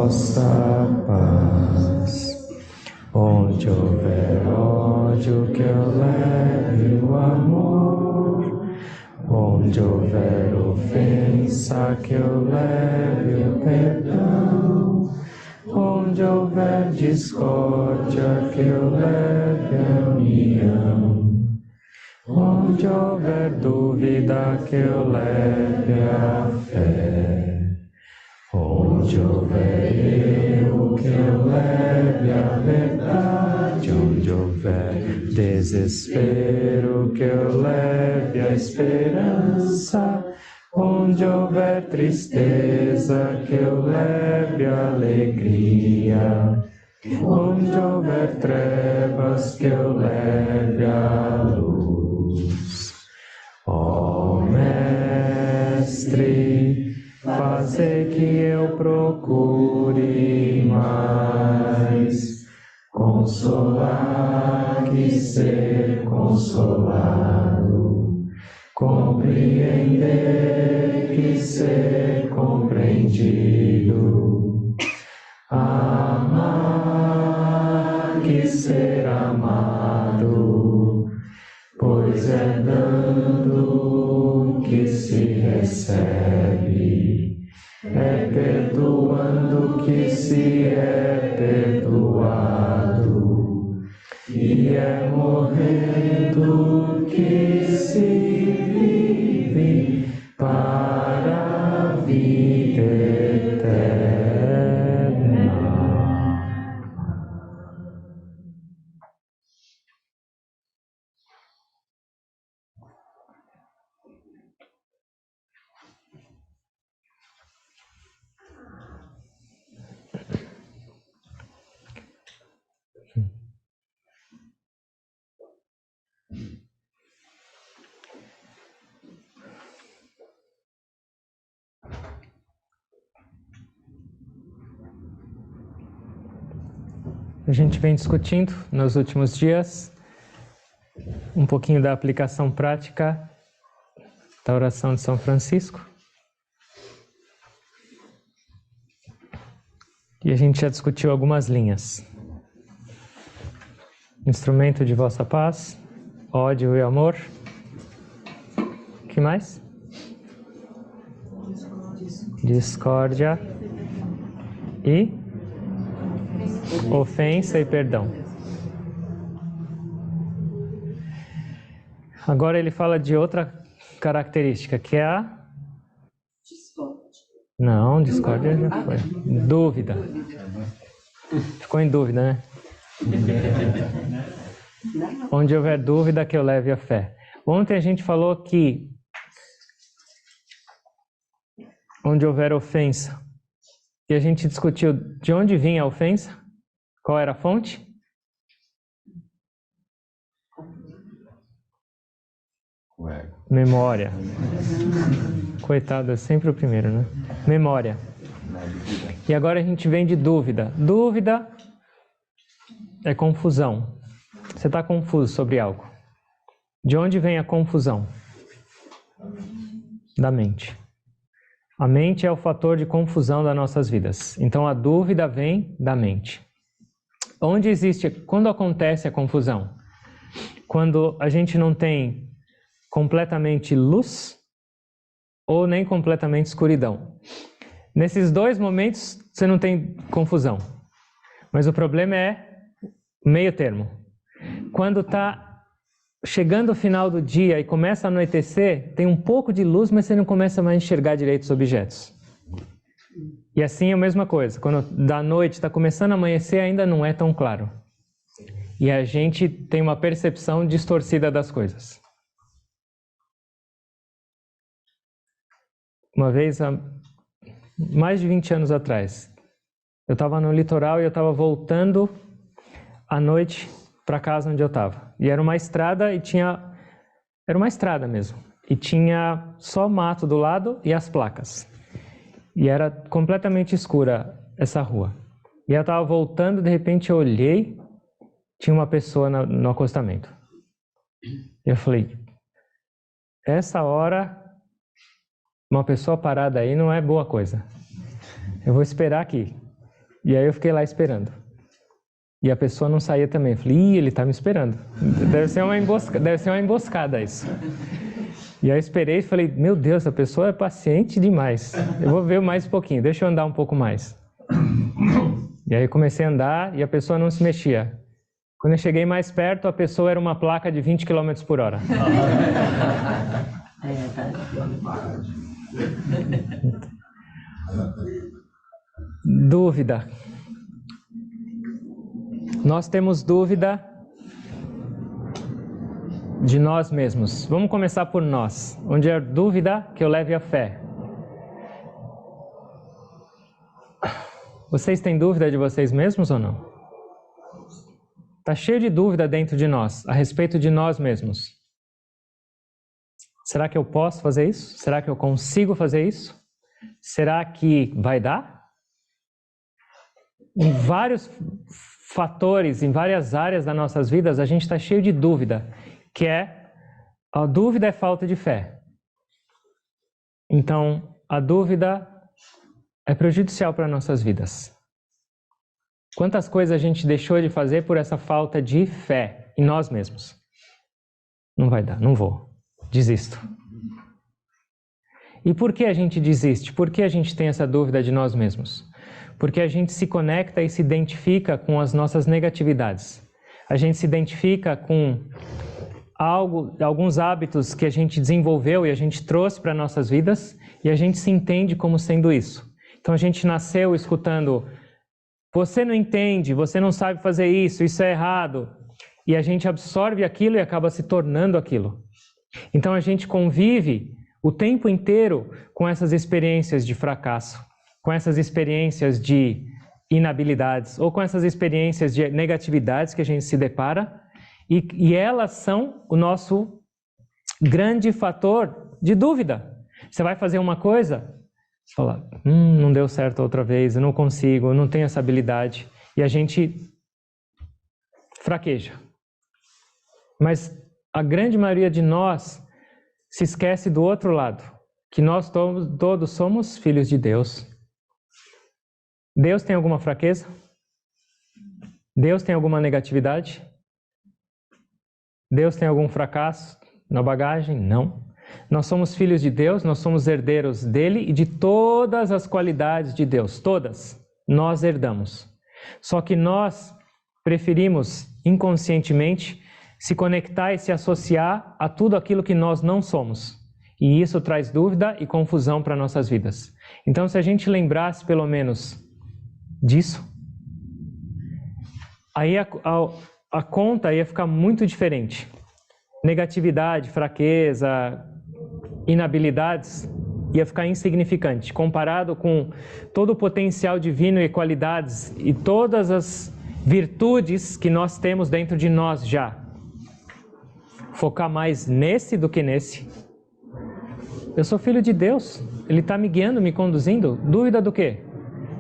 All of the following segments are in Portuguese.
vossa paz. Onde houver ódio, que eu leve o amor. Onde houver ofensa, que eu leve o perdão. Onde houver discórdia, que eu leve a união. Onde houver dúvida, que eu leve a fé. Onde houver erro, que eu leve a verdade. Onde houver desespero, que eu leve a esperança. Onde houver tristeza, que eu leve a alegria. Onde houver trevas, que eu leve a luz. Ó Mestre, fazer que eu procure mais consolar que ser consolado, compreender que ser compreendido, amar que ser amado, pois é dando que se recebe, é perdoando que se é perdoado, e é morrendo que se vive para a vida eterna. A gente vem discutindo nos últimos dias um pouquinho da aplicação prática da oração de São Francisco. E a gente já discutiu algumas linhas. Instrumento de vossa paz, ódio e amor. O que mais? Discórdia e ofensa e perdão. Agora ele fala de outra característica, que é a... Não, discórdia já foi. Dúvida. Ficou em dúvida, né? Onde houver dúvida, que eu leve a fé. Ontem a gente falou que onde houver ofensa, e a gente discutiu de onde vinha a ofensa, qual era a fonte? Memória. Coitado, é sempre o primeiro, né? Memória. E agora a gente vem de dúvida. Dúvida é confusão. Você está confuso sobre algo. De onde vem a confusão? Da mente. A mente é o fator de confusão das nossas vidas. Então a dúvida vem da mente. Quando acontece a confusão? Quando a gente não tem completamente luz ou nem completamente escuridão. Nesses dois momentos você não tem confusão. Mas o problema é meio termo. Quando está chegando o final do dia e começa a anoitecer, tem um pouco de luz, mas você não começa mais a enxergar direito os objetos. E assim é a mesma coisa. Quando da noite está começando a amanhecer, ainda não é tão claro. E a gente tem uma percepção distorcida das coisas. Uma vez, há mais de 20 anos atrás, eu estava no litoral e eu estava voltando à noite para casa onde eu estava. E era uma estrada e tinha... Era uma estrada mesmo. E tinha só mato do lado e as placas. E era completamente escura essa rua. E eu estava voltando, de repente eu olhei, tinha uma pessoa no acostamento. E eu falei, essa hora, uma pessoa parada aí não é boa coisa. Eu vou esperar aqui. E aí eu fiquei lá esperando. E a pessoa não saía também. Eu falei, ih, ele tá me esperando. Deve ser uma emboscada isso. E aí eu esperei e falei, meu Deus, a pessoa é paciente demais. Eu vou ver mais um pouquinho, deixa eu andar um pouco mais. E aí eu comecei a andar e a pessoa não se mexia. Quando eu cheguei mais perto, a pessoa era uma placa de 20 km por hora. Dúvida. Nós temos dúvida de nós mesmos. Vamos começar por nós. Onde é dúvida, que eu leve a fé. Vocês têm dúvida de vocês mesmos ou não? Está cheio de dúvida dentro de nós, a respeito de nós mesmos. Será que eu posso fazer isso? Será que eu consigo fazer isso? Será que vai dar? Em vários fatores, em várias áreas das nossas vidas, a gente está cheio de dúvida, que é, a dúvida é falta de fé. Então, a dúvida é prejudicial para nossas vidas. Quantas coisas a gente deixou de fazer por essa falta de fé em nós mesmos? Não vai dar, não vou, desisto. E por que a gente desiste? Por que a gente tem essa dúvida de nós mesmos? Porque a gente se conecta e se identifica com as nossas negatividades. A gente se identifica com alguns hábitos que a gente desenvolveu e a gente trouxe para nossas vidas e a gente se entende como sendo isso. Então a gente nasceu escutando, você não entende, você não sabe fazer isso, isso é errado. E a gente absorve aquilo e acaba se tornando aquilo. Então a gente convive o tempo inteiro com essas experiências de fracasso, com essas experiências de inabilidades ou com essas experiências de negatividades que a gente se depara e elas são o nosso grande fator de dúvida. Você vai fazer uma coisa, você fala, não deu certo outra vez, eu não consigo, eu não tenho essa habilidade e a gente fraqueja. Mas a grande maioria de nós se esquece do outro lado, que nós todos somos filhos de Deus. Deus tem alguma fraqueza? Deus tem alguma negatividade? Deus tem algum fracasso na bagagem? Não. Nós somos filhos de Deus, nós somos herdeiros dele e de todas as qualidades de Deus, todas, nós herdamos. Só que nós preferimos inconscientemente se conectar e se associar a tudo aquilo que nós não somos. E isso traz dúvida e confusão para nossas vidas. Então, se a gente lembrasse pelo menos disso, aí a conta ia ficar muito diferente. Negatividade, fraqueza, inabilidades ia ficar insignificante comparado com todo o potencial divino e qualidades e todas as virtudes que nós temos dentro de nós já. Focar mais nesse do que nesse. Eu sou filho de Deus, Ele está me guiando, me conduzindo. Dúvida do quê?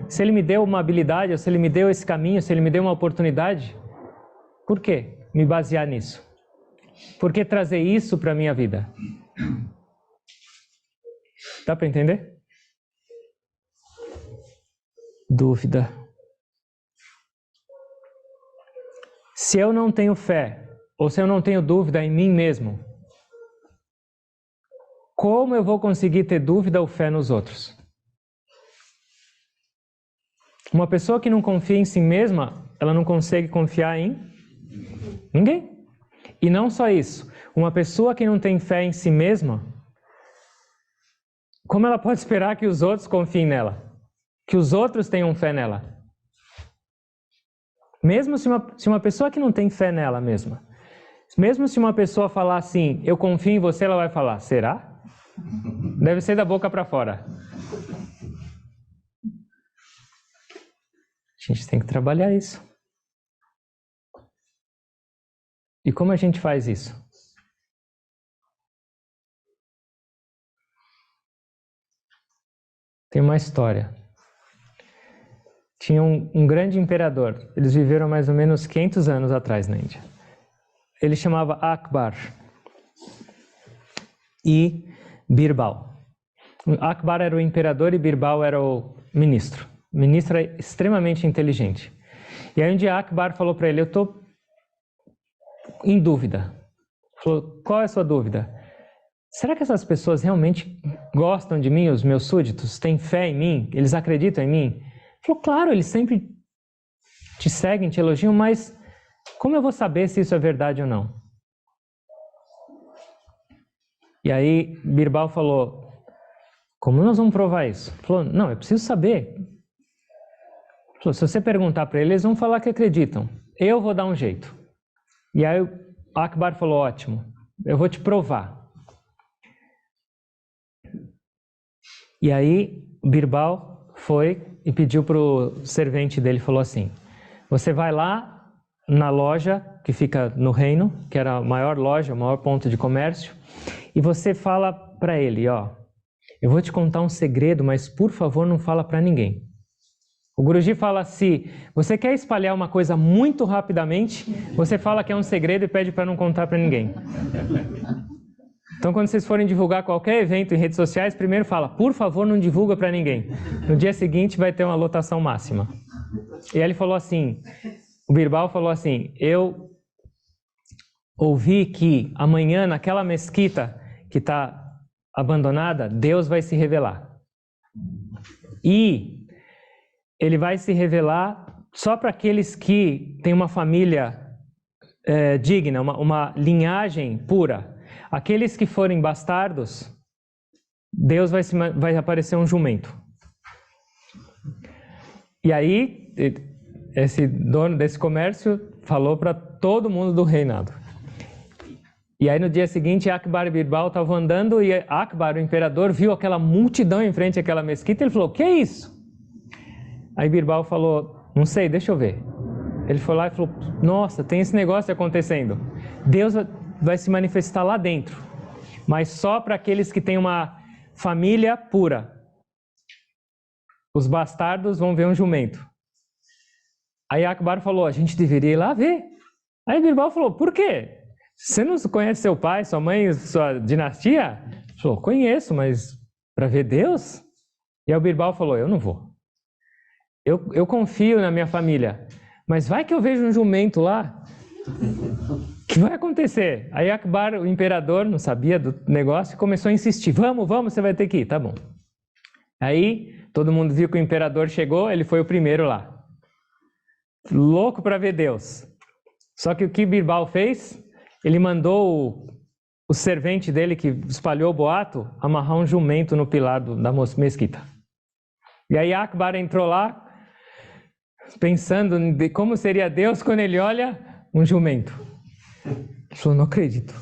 Se Ele me deu uma habilidade, ou se Ele me deu esse caminho, se Ele me deu uma oportunidade, por que me basear nisso? Por que trazer isso para a minha vida? Dá para entender? Dúvida. Se eu não tenho fé, ou se eu não tenho dúvida em mim mesmo, como eu vou conseguir ter dúvida ou fé nos outros? Uma pessoa que não confia em si mesma, ela não consegue confiar em ninguém. E não só isso, uma pessoa que não tem fé em si mesma, como ela pode esperar que os outros confiem nela? Que os outros tenham fé nela? Mesmo se uma pessoa que não tem fé nela mesma, mesmo se uma pessoa falar assim, eu confio em você, ela vai falar, será? Deve ser da boca para fora. A gente tem que trabalhar isso. E como a gente faz isso? Tem uma história. Tinha um grande imperador. Eles viveram mais ou menos 500 anos atrás na Índia. Ele chamava Akbar e Birbal. Akbar era o imperador e Birbal era o ministro. ministro é extremamente inteligente. E aí um dia Akbar falou para ele, eu estou em dúvida. Falou, qual é a sua dúvida? Será que essas pessoas realmente gostam de mim, os meus súditos? Têm fé em mim? Eles acreditam em mim? Ele falou, claro, eles sempre te seguem, te elogiam, mas como eu vou saber se isso é verdade ou não? E aí Birbal falou, como nós vamos provar isso? Ele falou, não, eu preciso saber. Ele falou, se você perguntar para eles, eles vão falar que acreditam. Eu vou dar um jeito. E aí Akbar falou, ótimo, eu vou te provar. E aí Birbal foi e pediu para o servente dele, falou assim, você vai lá na loja que fica no reino, que era a maior loja, o maior ponto de comércio, e você fala para ele, ó, eu vou te contar um segredo, mas por favor não fala para ninguém. O Guruji fala assim, você quer espalhar uma coisa muito rapidamente, você fala que é um segredo e pede para não contar para ninguém. Então, quando vocês forem divulgar qualquer evento em redes sociais, primeiro fala, por favor, não divulga para ninguém. No dia seguinte vai ter uma lotação máxima. E aí ele falou assim, o Birbal falou assim, eu ouvi que amanhã naquela mesquita que está abandonada, Deus vai se revelar. E ele vai se revelar só para aqueles que têm uma família digna, uma linhagem pura. Aqueles que forem bastardos, Deus vai aparecer um jumento. E aí, esse dono desse comércio falou para todo mundo do reinado. E aí no dia seguinte, Akbar e Birbal estavam andando e Akbar, o imperador, viu aquela multidão em frente àquela mesquita e ele falou, o que é isso? Aí Birbal falou, não sei, deixa eu ver. Ele foi lá e falou, nossa, tem esse negócio acontecendo. Deus vai se manifestar lá dentro, mas só para aqueles que têm uma família pura. Os bastardos vão ver um jumento. Aí Akbar falou, a gente deveria ir lá ver. Aí Birbal falou, por quê? Você não conhece seu pai, sua mãe, sua dinastia? Ele falou, conheço, mas para ver Deus? E aí o Birbal falou, eu não vou. Eu confio na minha família, mas vai que eu vejo um jumento lá. O que vai acontecer? Aí Akbar, o imperador, não sabia do negócio, começou a insistir. Vamos, você vai ter que ir. Tá bom. Aí todo mundo viu que o imperador chegou, ele foi o primeiro lá. Louco para ver Deus. Só que o que Birbal fez? Ele mandou o servente dele, que espalhou o boato, amarrar um jumento no pilar da mesquita. E aí Akbar entrou lá, pensando em como seria Deus quando ele olha um jumento. Ele falou, não acredito.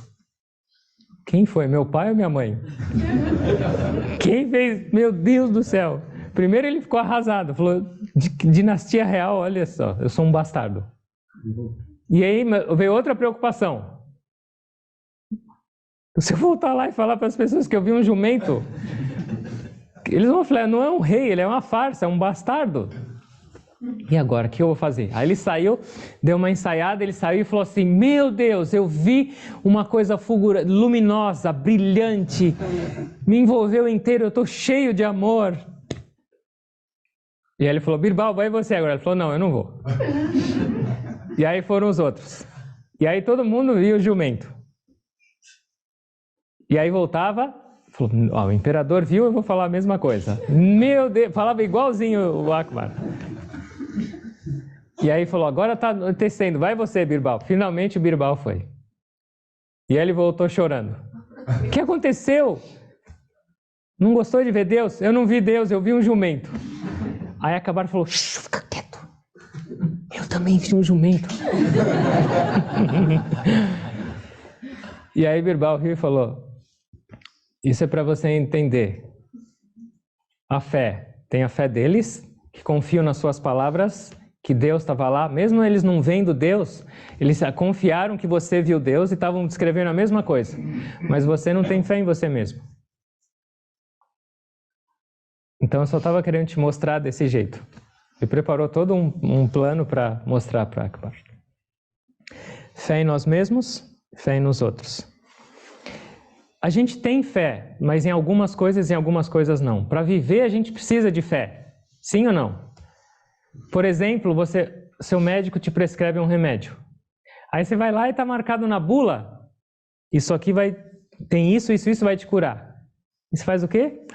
Quem foi? Meu pai ou minha mãe? Quem fez? Meu Deus do céu. Primeiro ele ficou arrasado. Falou, dinastia real, olha só, eu sou um bastardo. E aí veio outra preocupação. Se eu voltar lá e falar para as pessoas que eu vi um jumento, eles vão falar, não é um rei, ele é uma farsa, é um bastardo. E agora, o que eu vou fazer? Aí ele saiu, deu uma ensaiada, ele saiu e falou assim, meu Deus, eu vi uma coisa fulgurante, luminosa, brilhante, me envolveu inteiro, eu estou cheio de amor. E aí ele falou, Birbal, vai você agora. Ele falou, não, eu não vou. E aí foram os outros. E aí todo mundo viu o jumento. E aí voltava, falou, o imperador viu, eu vou falar a mesma coisa. Meu Deus, falava igualzinho o Akbar. E aí falou, agora está anoitecendo, vai você, Birbal. Finalmente o Birbal foi. E aí ele voltou chorando. O que aconteceu? Não gostou de ver Deus? Eu não vi Deus, eu vi um jumento. Aí Akbar falou, fica quieto. Eu também vi um jumento. E aí Birbal riu e falou, isso é para você entender. A fé, tem a fé deles, que confiam nas suas palavras, que Deus estava lá, mesmo eles não vendo Deus, eles confiaram que você viu Deus e estavam descrevendo a mesma coisa, mas você não tem fé em você mesmo. Então eu só estava querendo te mostrar desse jeito. Ele preparou todo um plano para mostrar para Akbar. Fé em nós mesmos, fé em nos outros. A gente tem fé, mas em algumas coisas não. Para viver a gente precisa de fé. Sim ou não? Por exemplo, seu médico te prescreve um remédio. Aí você vai lá e está marcado na bula, isso aqui tem isso vai te curar. E você faz o quê?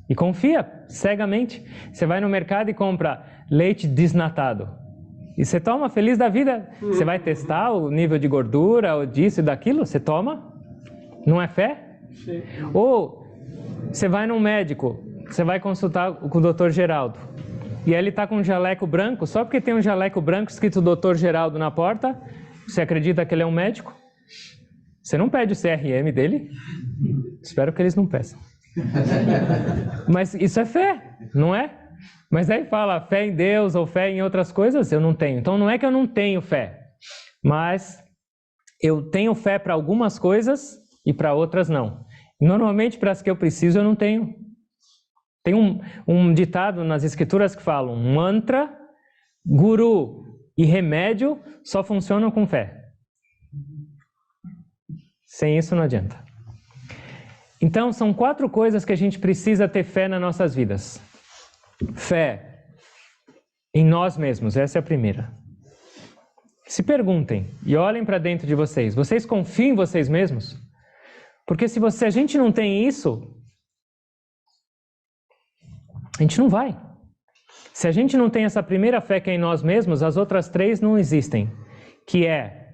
E confia cegamente. Você vai no mercado e compra leite desnatado. E você toma feliz da vida. Você vai testar o nível de gordura, ou disso e daquilo, você toma. Não é fé? Sim. Ou você vai num médico, você vai consultar com o Dr. Geraldo. E aí ele está com um jaleco branco, só porque tem um jaleco branco escrito Dr. Geraldo na porta, você acredita que ele é um médico? Você não pede o CRM dele? Espero que eles não peçam. Mas isso é fé, não é? Mas aí fala fé em Deus ou fé em outras coisas, eu não tenho. Então não é que eu não tenho fé, mas eu tenho fé para algumas coisas e para outras não. Normalmente para as que eu preciso eu não tenho. Tem um ditado nas escrituras que falam: mantra, guru e remédio só funcionam com fé. Sem isso não adianta. Então são 4 coisas que a gente precisa ter fé nas nossas vidas. Fé em nós mesmos, essa é a primeira. Se perguntem e olhem para dentro de vocês. Vocês confiam em vocês mesmos? Porque se a gente não tem isso, a gente não vai. Se a gente não tem essa primeira fé que é em nós mesmos, as outras 3 não existem. Que é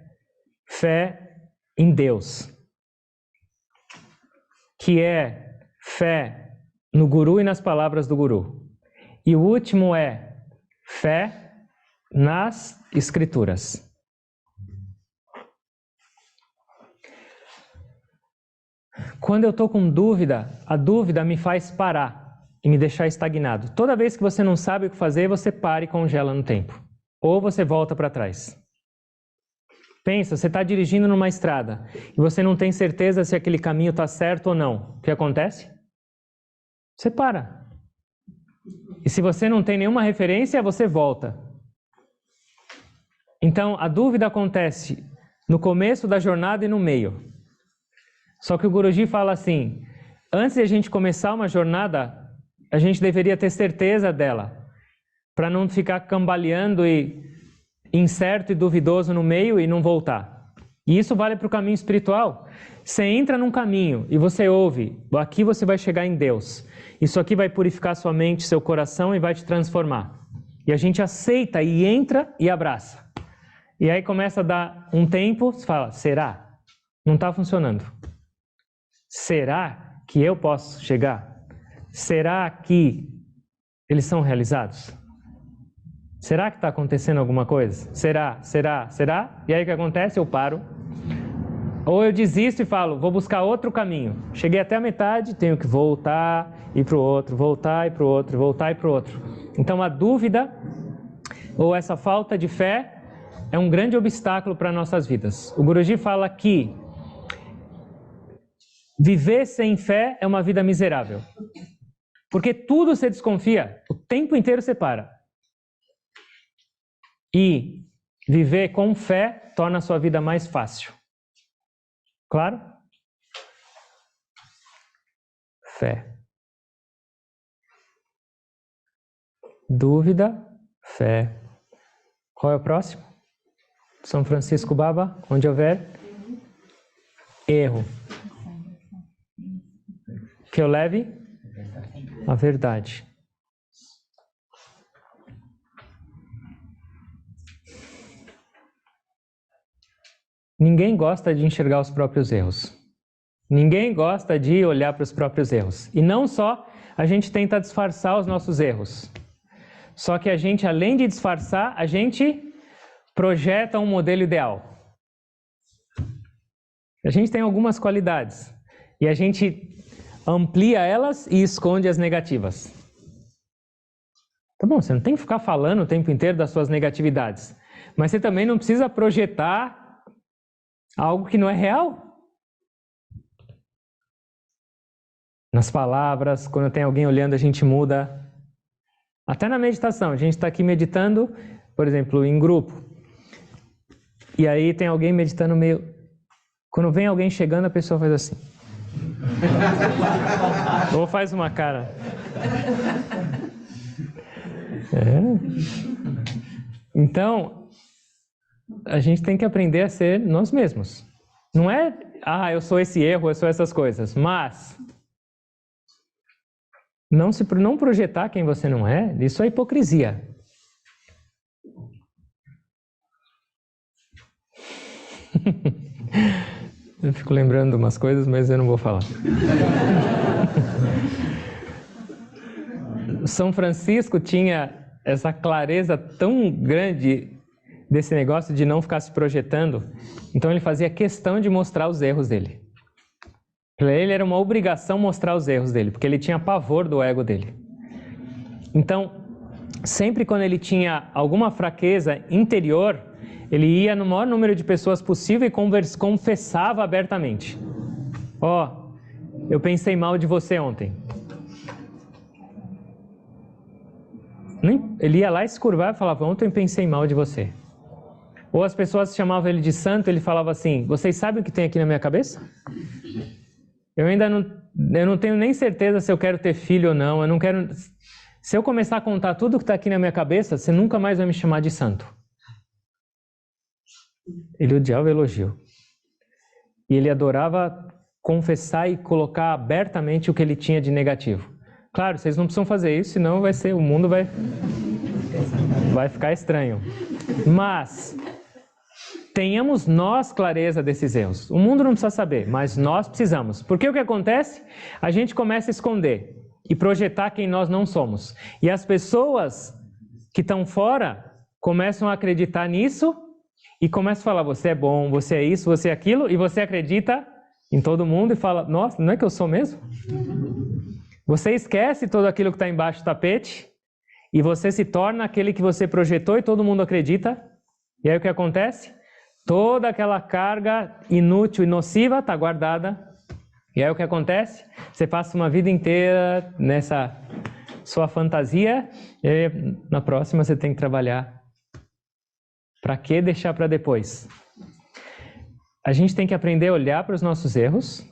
fé em Deus. Que é fé no guru e nas palavras do guru. E o último é fé nas escrituras. Quando eu estou com dúvida, a dúvida me faz parar e me deixar estagnado. Toda vez que você não sabe o que fazer, você para e congela no tempo. Ou você volta para trás. Pensa, você está dirigindo numa estrada e você não tem certeza se aquele caminho está certo ou não. O que acontece? Você para. E se você não tem nenhuma referência, você volta. Então, a dúvida acontece no começo da jornada e no meio. Só que o Guruji fala assim, antes de a gente começar uma jornada, a gente deveria ter certeza dela, para não ficar cambaleando e incerto e duvidoso no meio e não voltar. E isso vale para o caminho espiritual. Você entra num caminho e você ouve, aqui você vai chegar em Deus. Isso aqui vai purificar sua mente, seu coração e vai te transformar. E a gente aceita e entra e abraça. E aí começa a dar um tempo, você fala, será? Não está funcionando. Será que eu posso chegar? Será que eles são realizados? Será que está acontecendo alguma coisa? Será? E aí o que acontece? Eu paro. Ou eu desisto e falo, vou buscar outro caminho. Cheguei até a metade, tenho que voltar, ir para o outro, voltar, ir para o outro, voltar, ir para o outro. Então a dúvida, ou essa falta de fé, é um grande obstáculo para nossas vidas. O Guruji fala que viver sem fé é uma vida miserável. Porque tudo você desconfia, o tempo inteiro você para. E viver com fé torna a sua vida mais fácil. Claro? Fé. Dúvida, fé. Qual é o próximo? São Francisco Baba, onde houver erro. Que eu leve a verdade. Ninguém gosta de enxergar os próprios erros. Ninguém gosta de olhar para os próprios erros. E não só a gente tenta disfarçar os nossos erros. Só que a gente, além de disfarçar, a gente projeta um modelo ideal. A gente tem algumas qualidades. E a gente amplia elas e esconde as negativas. Tá bom, você não tem que ficar falando o tempo inteiro das suas negatividades. Mas você também não precisa projetar algo que não é real. Nas palavras, quando tem alguém olhando, a gente muda. Até na meditação, a gente está aqui meditando, por exemplo, em grupo. E aí tem alguém meditando meio... Quando vem alguém chegando, a pessoa faz assim. Ou faz uma cara. Então, a gente tem que aprender a ser nós mesmos. Não é, eu sou esse erro, eu sou essas coisas, mas não projetar quem você não é, isso é hipocrisia. Eu fico lembrando umas coisas, mas eu não vou falar. São Francisco tinha essa clareza tão grande desse negócio de não ficar se projetando, então ele fazia questão de mostrar os erros dele. Para ele era uma obrigação mostrar os erros dele, porque ele tinha pavor do ego dele. Então, sempre quando ele tinha alguma fraqueza interior, ele ia no maior número de pessoas possível e confessava abertamente. Eu pensei mal de você ontem. Ele ia lá e se curvava e falava, ontem eu pensei mal de você. Ou as pessoas chamavam ele de santo, ele falava assim, vocês sabem o que tem aqui na minha cabeça? Eu não tenho nem certeza se eu quero ter filho ou não, eu não quero... Se eu começar a contar tudo que está aqui na minha cabeça, você nunca mais vai me chamar de santo. Ele odiava o elogio. E ele adorava confessar e colocar abertamente o que ele tinha de negativo. Claro, vocês não precisam fazer isso, senão o mundo vai ficar estranho. Mas tenhamos nós clareza desses erros. O mundo não precisa saber, mas nós precisamos. Porque o que acontece? A gente começa a esconder e projetar quem nós não somos. E as pessoas que estão fora começam a acreditar nisso e começam a falar, você é bom, você é isso, você é aquilo, e você acredita em todo mundo e fala, nossa, não é que eu sou mesmo? Você esquece tudo aquilo que está embaixo do tapete e você se torna aquele que você projetou e todo mundo acredita. E aí o que acontece? Toda aquela carga inútil e nociva está guardada. E aí o que acontece? Você passa uma vida inteira nessa sua fantasia e na próxima você tem que trabalhar. Para que deixar para depois? A gente tem que aprender a olhar para os nossos erros,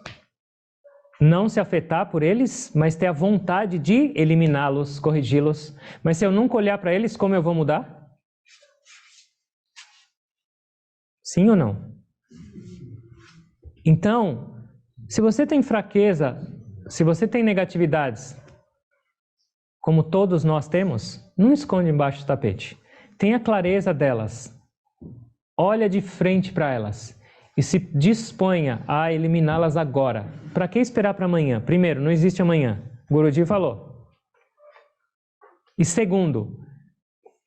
não se afetar por eles, mas ter a vontade de eliminá-los, corrigi-los. Mas se eu nunca olhar para eles, como eu vou mudar? Sim ou não? Então, se você tem fraqueza, se você tem negatividades, como todos nós temos, não esconde embaixo do tapete. Tenha clareza delas. Olha de frente para elas. E se disponha a eliminá-las agora. Para que esperar para amanhã? Primeiro, não existe amanhã. Guruji falou. E segundo,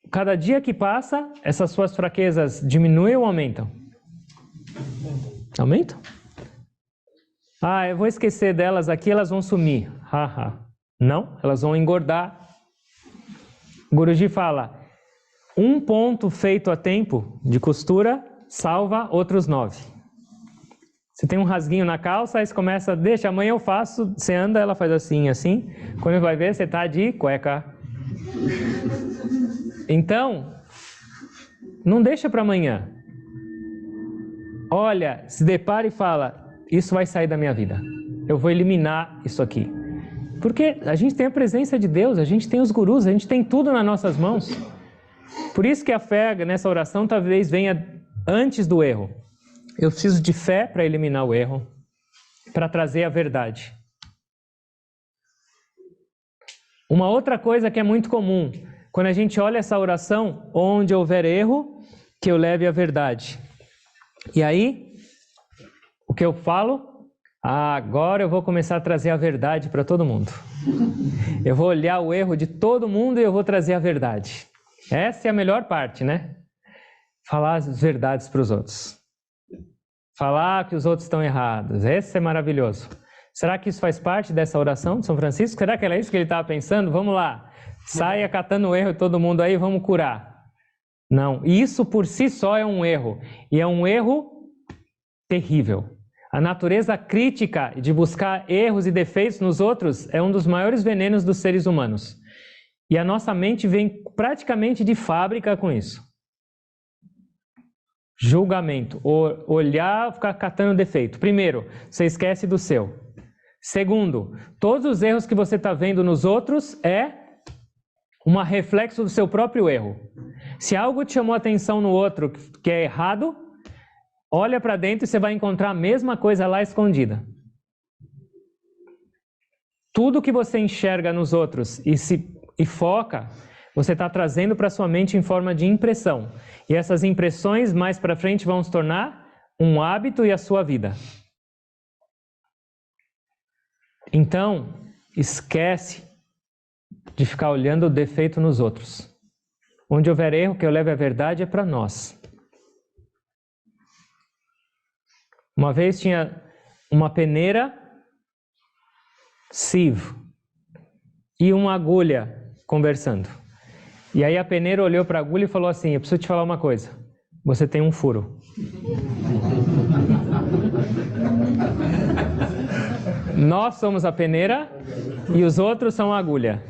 cada dia que passa, essas suas fraquezas diminuem ou aumentam? Aumentam? Eu vou esquecer delas aqui, elas vão sumir. Não, elas vão engordar. Guruji fala, um ponto feito a tempo de costura salva outros 9. Você tem um rasguinho na calça, aí você começa, deixa, amanhã eu faço, você anda, ela faz assim, assim. Quando vai ver, você está de cueca. Então, não deixa para amanhã. Olha, se depara e fala, isso vai sair da minha vida. Eu vou eliminar isso aqui. Porque a gente tem a presença de Deus, a gente tem os gurus, a gente tem tudo nas nossas mãos. Por isso que a fé nessa oração talvez venha antes do erro. Eu preciso de fé para eliminar o erro, para trazer a verdade. Uma outra coisa que é muito comum, quando a gente olha essa oração, onde houver erro, que eu leve a verdade. E aí, o que eu falo? Agora eu vou começar a trazer a verdade para todo mundo. Eu vou olhar o erro de todo mundo e eu vou trazer a verdade. Essa é a melhor parte, né? Falar as verdades para os outros. Falar que os outros estão errados. Esse é maravilhoso. Será que isso faz parte dessa oração de São Francisco? Será que era isso que ele estava pensando? Vamos lá. Saia catando o erro de todo mundo aí, vamos curar. Não. Isso por si só é um erro. E é um erro terrível. A natureza crítica de buscar erros e defeitos nos outros é um dos maiores venenos dos seres humanos. E a nossa mente vem praticamente de fábrica com isso. Julgamento, olhar, ficar catando defeito. Primeiro, você esquece do seu. Segundo, todos os erros que você está vendo nos outros é um reflexo do seu próprio erro. Se algo te chamou a atenção no outro que é errado, olha para dentro e você vai encontrar a mesma coisa lá escondida. Tudo que você enxerga nos outros e foca, você está trazendo para sua mente em forma de impressão. E essas impressões mais para frente vão se tornar um hábito e a sua vida. Então, esquece de ficar olhando o defeito nos outros. Onde houver erro, que eu leve a verdade é para nós. Uma vez tinha uma peneira sieve e uma agulha conversando. E aí a peneira olhou para a agulha e falou assim: eu preciso te falar uma coisa, você tem um furo. Nós somos a peneira e os outros são a agulha.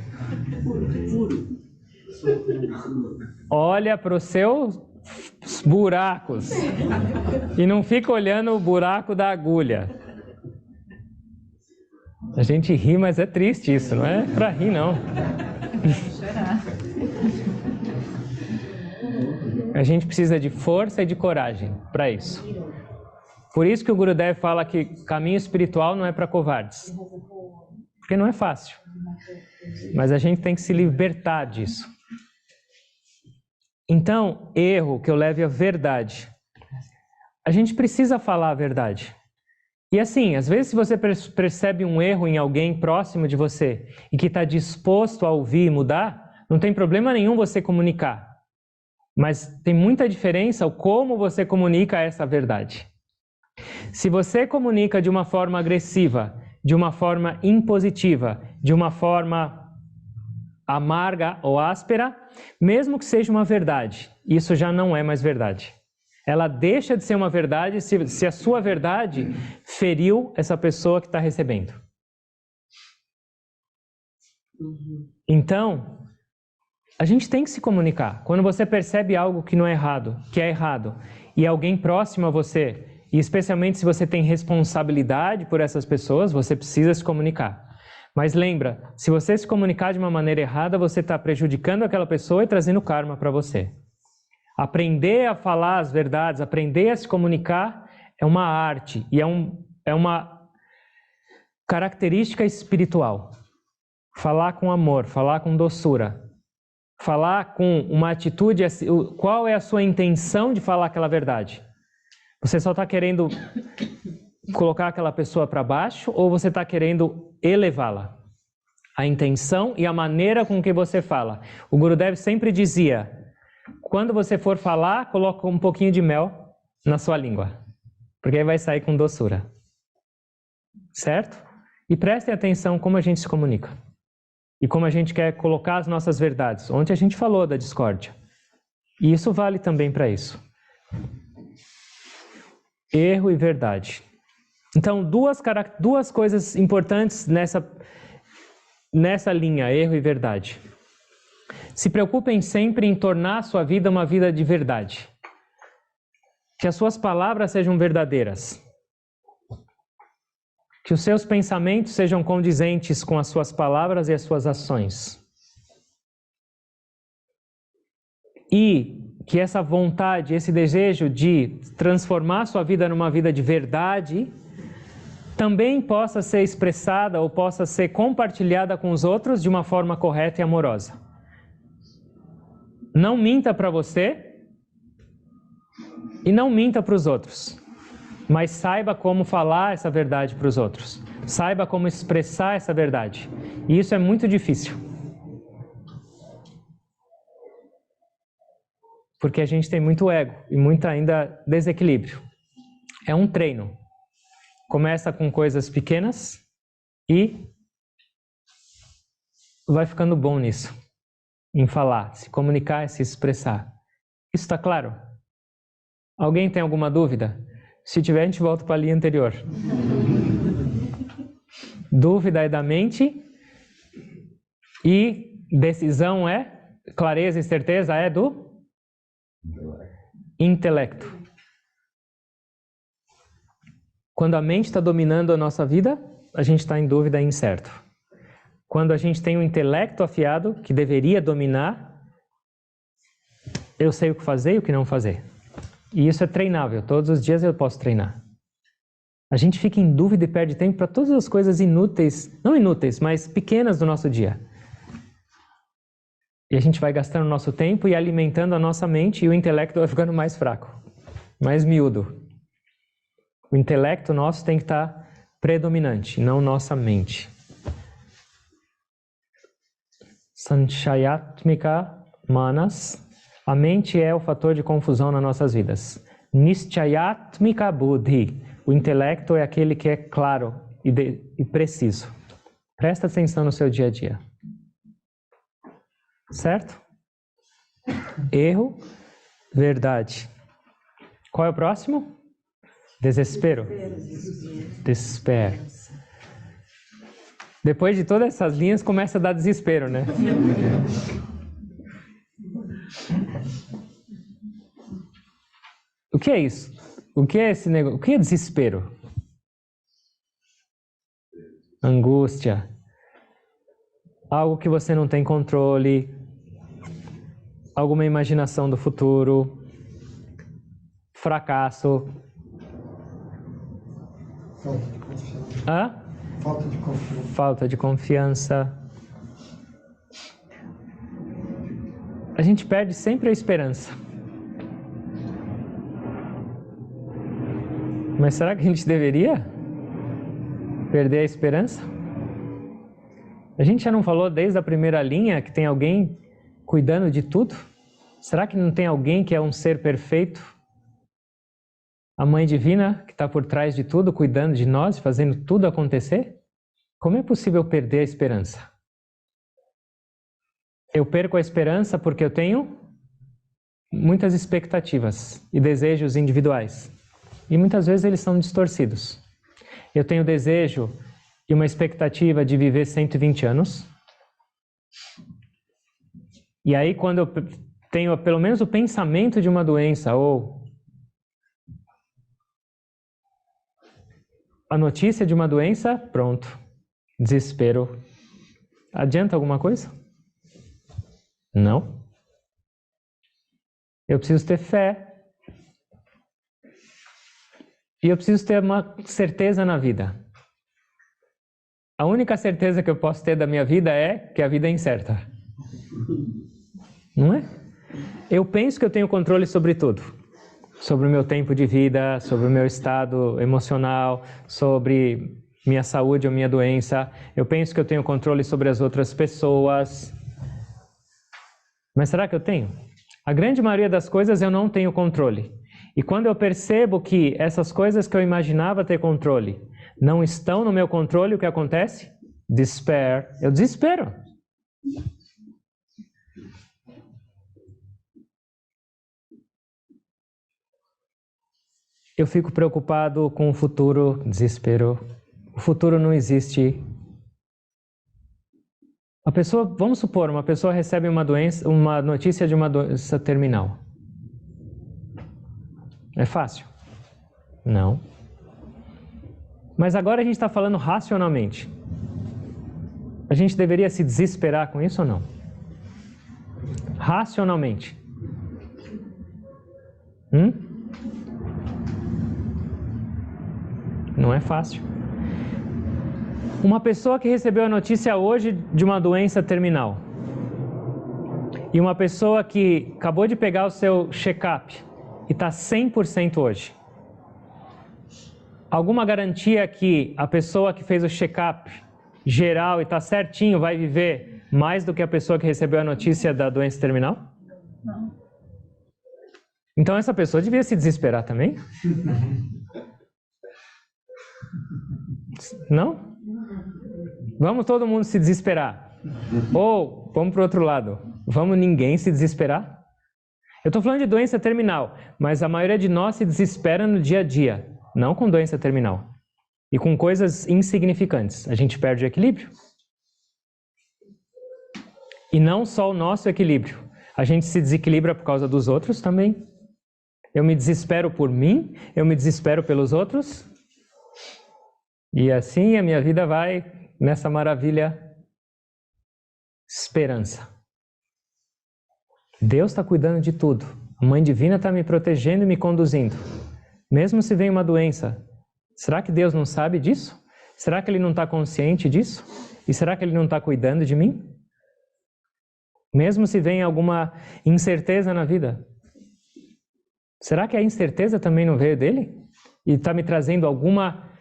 Olha para os seus buracos e não fica olhando o buraco da agulha. A gente ri, mas é triste isso, não é para rir não. A gente precisa de força e de coragem para isso. Por isso que o Gurudev fala que caminho espiritual não é para covardes. Porque não é fácil. Mas a gente tem que se libertar disso. Então, erro que eu leve à verdade. A gente precisa falar a verdade. E assim, às vezes se você percebe um erro em alguém próximo de você e que está disposto a ouvir e mudar, não tem problema nenhum você comunicar. Mas tem muita diferença o como você comunica essa verdade. Se você comunica de uma forma agressiva, de uma forma impositiva, de uma forma amarga ou áspera, mesmo que seja uma verdade, isso já não é mais verdade. Ela deixa de ser uma verdade se a sua verdade feriu essa pessoa que está recebendo. Então, a gente tem que se comunicar. Quando você percebe algo que não é errado, que é errado, e alguém próximo a você, e especialmente se você tem responsabilidade por essas pessoas, você precisa se comunicar. Mas lembra, se você se comunicar de uma maneira errada, você está prejudicando aquela pessoa e trazendo karma para você. Aprender a falar as verdades, aprender a se comunicar é uma arte e é uma característica espiritual. Falar com amor, falar com doçura, falar com uma atitude, qual é a sua intenção de falar aquela verdade? Você só está querendo colocar aquela pessoa para baixo ou você está querendo elevá-la? A intenção e a maneira com que você fala. O Gurudev sempre dizia, quando você for falar, coloca um pouquinho de mel na sua língua, porque aí vai sair com doçura. Certo? E prestem atenção como a gente se comunica. E como a gente quer colocar as nossas verdades. Ontem a gente falou da discórdia. E isso vale também para isso. Erro e verdade. Então, duas coisas importantes nessa linha, erro e verdade. Se preocupem sempre em tornar a sua vida uma vida de verdade. Que as suas palavras sejam verdadeiras. Que os seus pensamentos sejam condizentes com as suas palavras e as suas ações. E que essa vontade, esse desejo de transformar a sua vida numa vida de verdade, também possa ser expressada ou possa ser compartilhada com os outros de uma forma correta e amorosa. Não minta para você e não minta para os outros. Mas saiba como falar essa verdade para os outros. Saiba como expressar essa verdade. E isso é muito difícil. Porque a gente tem muito ego e muito ainda desequilíbrio. É um treino. Começa com coisas pequenas e vai ficando bom nisso. Em falar, se comunicar e se expressar. Isso está claro? Alguém tem alguma dúvida? Se tiver, a gente volta para a linha anterior. Dúvida é da mente e decisão é, clareza e certeza é do intelecto. Quando a mente está dominando a nossa vida, a gente está em dúvida e incerto. quando a gente tem um intelecto afiado, que deveria dominar, eu sei o que fazer e o que não fazer. E isso é treinável, todos os dias eu posso treinar. A gente fica em dúvida e perde tempo para todas as coisas inúteis, não inúteis, mas pequenas do nosso dia. E a gente vai gastando o nosso tempo e alimentando a nossa mente e o intelecto vai ficando mais fraco, mais miúdo. O intelecto nosso tem que estar predominante, não nossa mente. Sanchayatmika manas. A mente é o fator de confusão nas nossas vidas. Nischayatmika buddhi. O intelecto é aquele que é claro e preciso. Presta atenção no seu dia a dia. Certo? Erro, verdade. Qual é o próximo? Desespero. Desespero. Depois de todas essas linhas, começa a dar desespero, né? O que é isso? O que é esse negócio? O que é desespero? Angústia. Algo que você não tem controle. Alguma imaginação do futuro. Fracasso. Falta de confiança. Falta de confiança. A gente perde sempre a esperança. Mas será que a gente deveria perder a esperança? A gente já não falou desde a primeira linha que tem alguém cuidando de tudo? Será que não tem alguém que é um ser perfeito? A Mãe Divina que está por trás de tudo, cuidando de nós, fazendo tudo acontecer? Como é possível perder a esperança? Eu perco a esperança porque eu tenho muitas expectativas e desejos individuais. E muitas vezes eles são distorcidos. Eu tenho desejo e uma expectativa de viver 120 anos. E aí quando eu tenho pelo menos o pensamento de uma doença ou a notícia de uma doença, pronto. Desespero. Adianta alguma coisa? Não. Eu preciso ter fé. E eu preciso ter uma certeza na vida. A única certeza que eu posso ter da minha vida é que a vida é incerta. Não é? Eu penso que eu tenho controle sobre tudo. Sobre o meu tempo de vida, sobre o meu estado emocional, sobre minha saúde ou minha doença. Eu penso que eu tenho controle sobre as outras pessoas. Mas será que eu tenho? A grande maioria das coisas eu não tenho controle. E quando eu percebo que essas coisas que eu imaginava ter controle não estão no meu controle, o que acontece? Despair. Eu desespero. Eu fico preocupado com o futuro, desespero. O futuro não existe. A pessoa, vamos supor, uma pessoa recebe uma doença, uma notícia de uma doença terminal. É fácil? Não. Mas agora a gente está falando racionalmente. A gente deveria se desesperar com isso ou não? Racionalmente. Não é fácil. Uma pessoa que recebeu a notícia hoje de uma doença terminal e uma pessoa que acabou de pegar o seu check-up e está 100% hoje. Alguma garantia que a pessoa que fez o check-up geral e está certinho vai viver mais do que a pessoa que recebeu a notícia da doença terminal? Não. Então essa pessoa devia se desesperar também? Não? Vamos todo mundo se desesperar. Ou, vamos para o outro lado. Vamos ninguém se desesperar? Eu estou falando de doença terminal, mas a maioria de nós se desespera no dia a dia, não com doença terminal. E com coisas insignificantes. A gente perde o equilíbrio. E não só o nosso equilíbrio. A gente se desequilibra por causa dos outros também. Eu me desespero por mim, eu me desespero pelos outros. E assim a minha vida vai nessa maravilha Esperança. Deus está cuidando de tudo. A Mãe Divina está me protegendo e me conduzindo. Mesmo se vem uma doença, será que Deus não sabe disso? Será que Ele não está consciente disso? E será que Ele não está cuidando de mim? Mesmo se vem alguma incerteza na vida, será que a incerteza também não veio dele? E está me trazendo alguma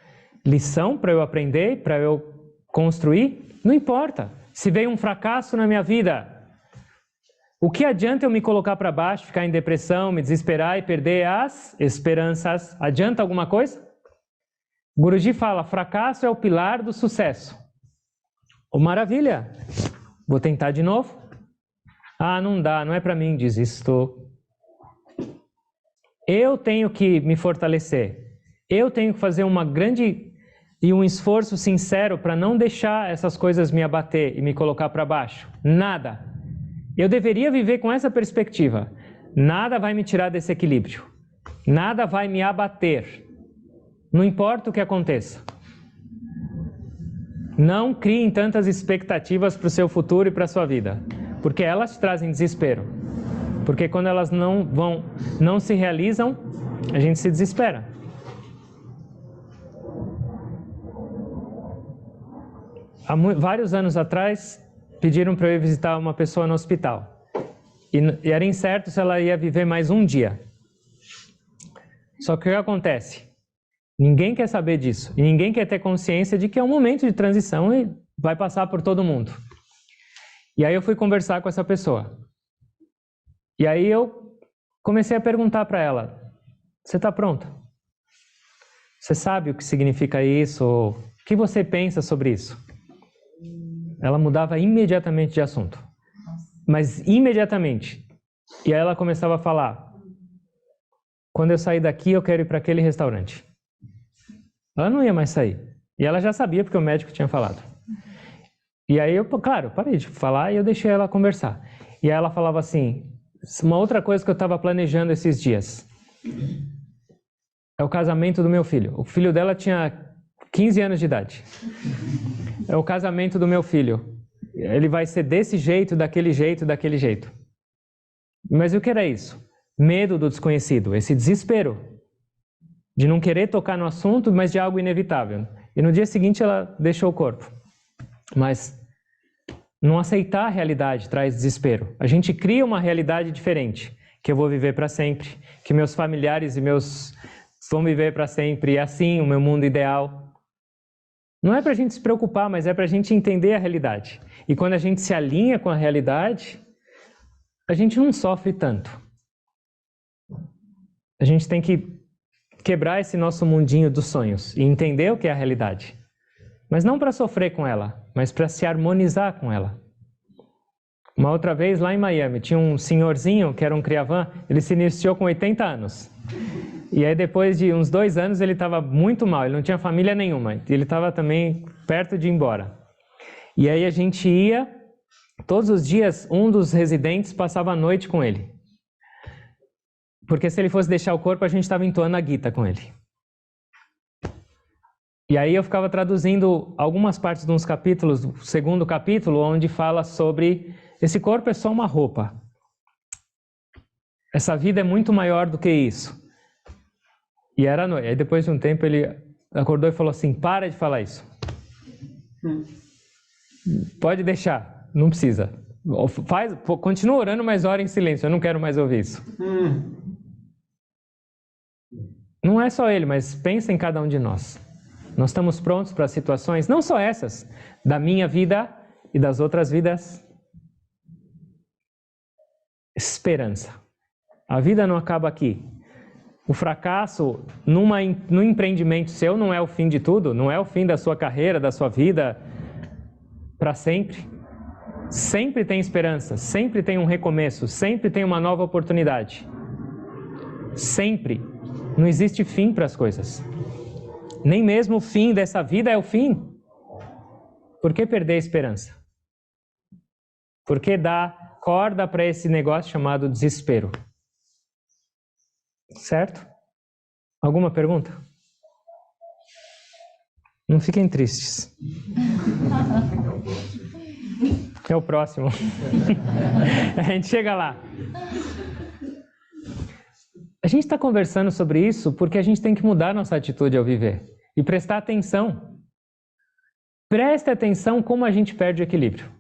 lição para eu aprender, para eu construir? Não importa. Se veio um fracasso na minha vida, o que adianta eu me colocar para baixo, ficar em depressão, me desesperar e perder as esperanças? Adianta alguma coisa? Guruji fala, fracasso é o pilar do sucesso. Oh, maravilha! Vou tentar de novo. Ah, não dá, não é para mim, desisto. Eu tenho que me fortalecer. Eu tenho que fazer uma grande e um esforço sincero para não deixar essas coisas me abater e me colocar para baixo. Nada. Eu deveria viver com essa perspectiva. Nada vai me tirar desse equilíbrio. Nada vai me abater. Não importa o que aconteça. Não criem tantas expectativas para o seu futuro e para a sua vida, porque elas te trazem desespero. Porque quando elas não se realizam, a gente se desespera. Há vários anos atrás, pediram para eu ir visitar uma pessoa no hospital. E era incerto se ela ia viver mais um dia. Só que o que acontece? Ninguém quer saber disso. E ninguém quer ter consciência de que é um momento de transição e vai passar por todo mundo. E aí eu fui conversar com essa pessoa. E aí eu comecei a perguntar para ela, você está pronta? Você sabe o que significa isso? O que você pensa sobre isso? Ela mudava imediatamente de assunto. Mas imediatamente. E aí ela começava a falar, quando eu sair daqui eu quero ir para aquele restaurante. Ela não ia mais sair. E ela já sabia porque o médico tinha falado. E aí eu, claro, parei de falar e eu deixei ela conversar. E aí ela falava assim, uma outra coisa que eu estava planejando esses dias é o casamento do meu filho. O filho dela tinha 15 anos de idade. É o casamento do meu filho. Ele vai ser desse jeito, daquele jeito, daquele jeito. Mas o que era isso? Medo do desconhecido, esse desespero de não querer tocar no assunto, mas de algo inevitável. E no dia seguinte ela deixou o corpo. Mas não aceitar a realidade traz desespero. A gente cria uma realidade diferente, que eu vou viver para sempre, que meus familiares e meus vão viver para sempre, e assim, o meu mundo ideal. Não é para a gente se preocupar, mas é para a gente entender a realidade. E quando a gente se alinha com a realidade, a gente não sofre tanto. A gente tem que quebrar esse nosso mundinho dos sonhos e entender o que é a realidade. Mas não para sofrer com ela, mas para se harmonizar com ela. Uma outra vez, lá em Miami, tinha um senhorzinho que era um criavã, ele se iniciou com 80 anos. E aí depois de uns 2 anos ele estava muito mal, ele não tinha família nenhuma, ele estava também perto de ir embora. E aí a gente ia, todos os dias um dos residentes passava a noite com ele. Porque se ele fosse deixar o corpo, a gente estava entoando a Gita com ele. E aí eu ficava traduzindo algumas partes de uns capítulos, do 2º capítulo, onde fala sobre esse corpo é só uma roupa. Essa vida é muito maior do que isso. E era noite. Aí depois de um tempo ele acordou e falou assim, para de falar isso. Pode deixar, não precisa. Continua orando, mas ora em silêncio, eu não quero mais ouvir isso. Não é só ele, mas pensa em cada um de nós. Nós estamos prontos para situações, não só essas, da minha vida e das outras vidas. Esperança. A vida não acaba aqui. O fracasso num empreendimento seu não é o fim de tudo, não é o fim da sua carreira, da sua vida para sempre. Sempre tem esperança, sempre tem um recomeço, sempre tem uma nova oportunidade. Sempre. Não existe fim para as coisas. Nem mesmo o fim dessa vida é o fim. Por que perder a esperança? Por que dar corda para esse negócio chamado desespero? Certo? Alguma pergunta? Não fiquem tristes. É o próximo. A gente chega lá. A gente está conversando sobre isso porque a gente tem que mudar nossa atitude ao viver e prestar atenção. Preste atenção como a gente perde o equilíbrio.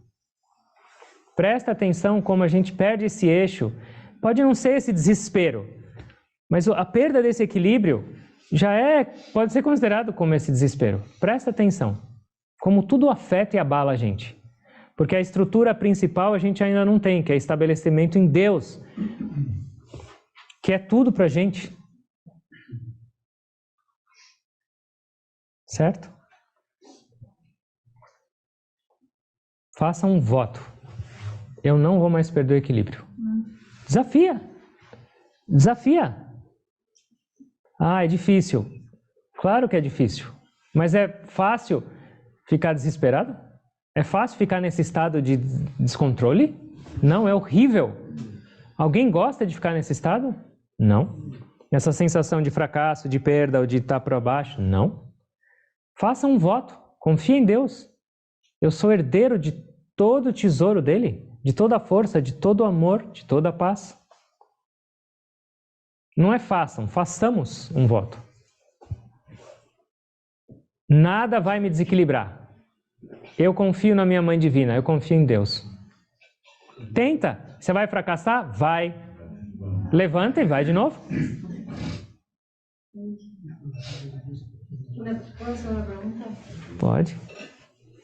Presta atenção como a gente perde esse eixo. Pode não ser esse desespero, mas a perda desse equilíbrio pode ser considerado como esse desespero. Presta atenção. Como tudo afeta e abala a gente. Porque a estrutura principal a gente ainda não tem, que é estabelecimento em Deus, que é tudo pra gente. Certo? Faça um voto. Eu não vou mais perder o equilíbrio. Desafia. Desafia. Ah, é difícil. Claro que é difícil. Mas é fácil ficar desesperado? É fácil ficar nesse estado de descontrole? Não, é horrível. Alguém gosta de ficar nesse estado? Não. Essa sensação de fracasso, de perda ou de estar para baixo? Não. Faça um voto. Confie em Deus. Eu sou herdeiro de todo o tesouro dele, de toda a força, de todo o amor, de toda a paz. Não é façamos um voto. Nada vai me desequilibrar. Eu confio na minha Mãe Divina, eu confio em Deus. Tenta. Você vai fracassar? Vai. Levanta e vai de novo. ¿Puedo hacer una pregunta? Pode.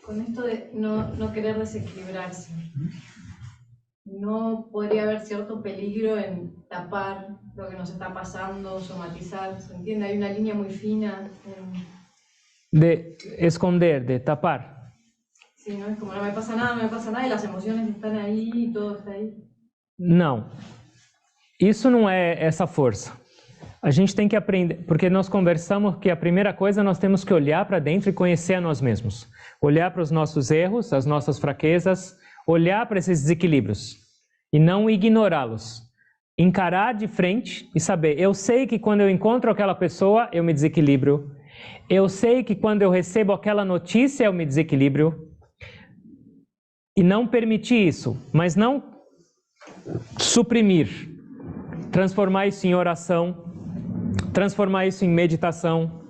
Con esto de no querer desequilibrarse, ¿no podría haber cierto peligro en tapar lo que nos está pasando, somatizar? ¿Se entiende? Hay una línea muy fina. De esconder, de tapar. Sí, ¿no? Es como no me pasa nada, y las emociones están ahí, y todo está ahí. Não. Isso não é essa força. A gente tem que aprender, porque nós conversamos que a primeira coisa nós temos que olhar para dentro e conhecer a nós mesmos. Olhar para os nossos erros, as nossas fraquezas, olhar para esses desequilíbrios e não ignorá-los. Encarar de frente e saber, eu sei que quando eu encontro aquela pessoa, eu me desequilibro. Eu sei que quando eu recebo aquela notícia, eu me desequilibro. E não permitir isso, mas não suprimir. Transformar isso em oração, transformar isso em meditação.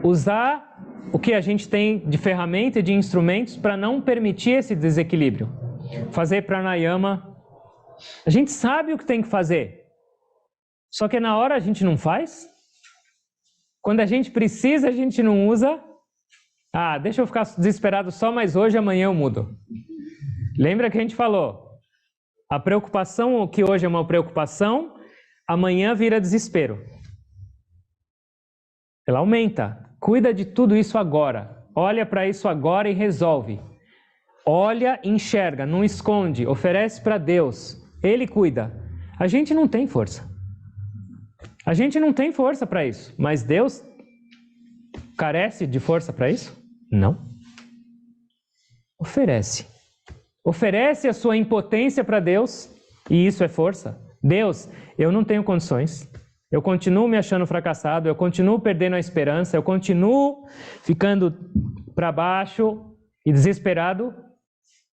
Usar o que a gente tem de ferramenta e de instrumentos para não permitir esse desequilíbrio. Fazer pranayama. A gente sabe o que tem que fazer, só que na hora a gente não faz. Quando a gente precisa, a gente não usa. Ah, deixa eu ficar desesperado só mais hoje, amanhã eu mudo. Lembra que a gente falou? A preocupação, que hoje é uma preocupação, amanhã vira desespero. Ela aumenta. Cuida de tudo isso agora. Olha para isso agora e resolve. Olha, enxerga, não esconde, oferece para Deus. Ele cuida. A gente não tem força. A gente não tem força para isso. Mas Deus carece de força para isso? Não. Oferece. Oferece a sua impotência para Deus e isso é força. Deus, eu não tenho condições. Eu continuo me achando fracassado, eu continuo perdendo a esperança, eu continuo ficando para baixo e desesperado.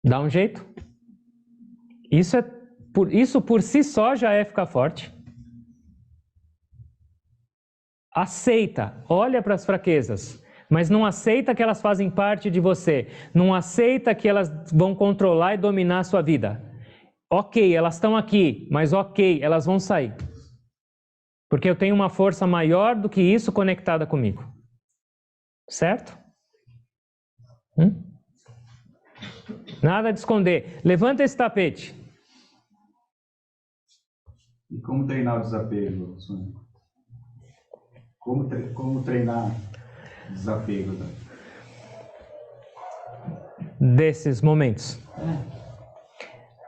Dá um jeito. Isso por si só já é ficar forte. Aceita, olha para as fraquezas, mas não aceita que elas fazem parte de você. Não aceita que elas vão controlar e dominar a sua vida. Ok, elas estão aqui, mas ok, elas vão sair. Porque eu tenho uma força maior do que isso conectada comigo. Certo? Nada de esconder. Levanta esse tapete. E como treinar o desapego, Sônia? Como treinar desapego? Né? Desses momentos.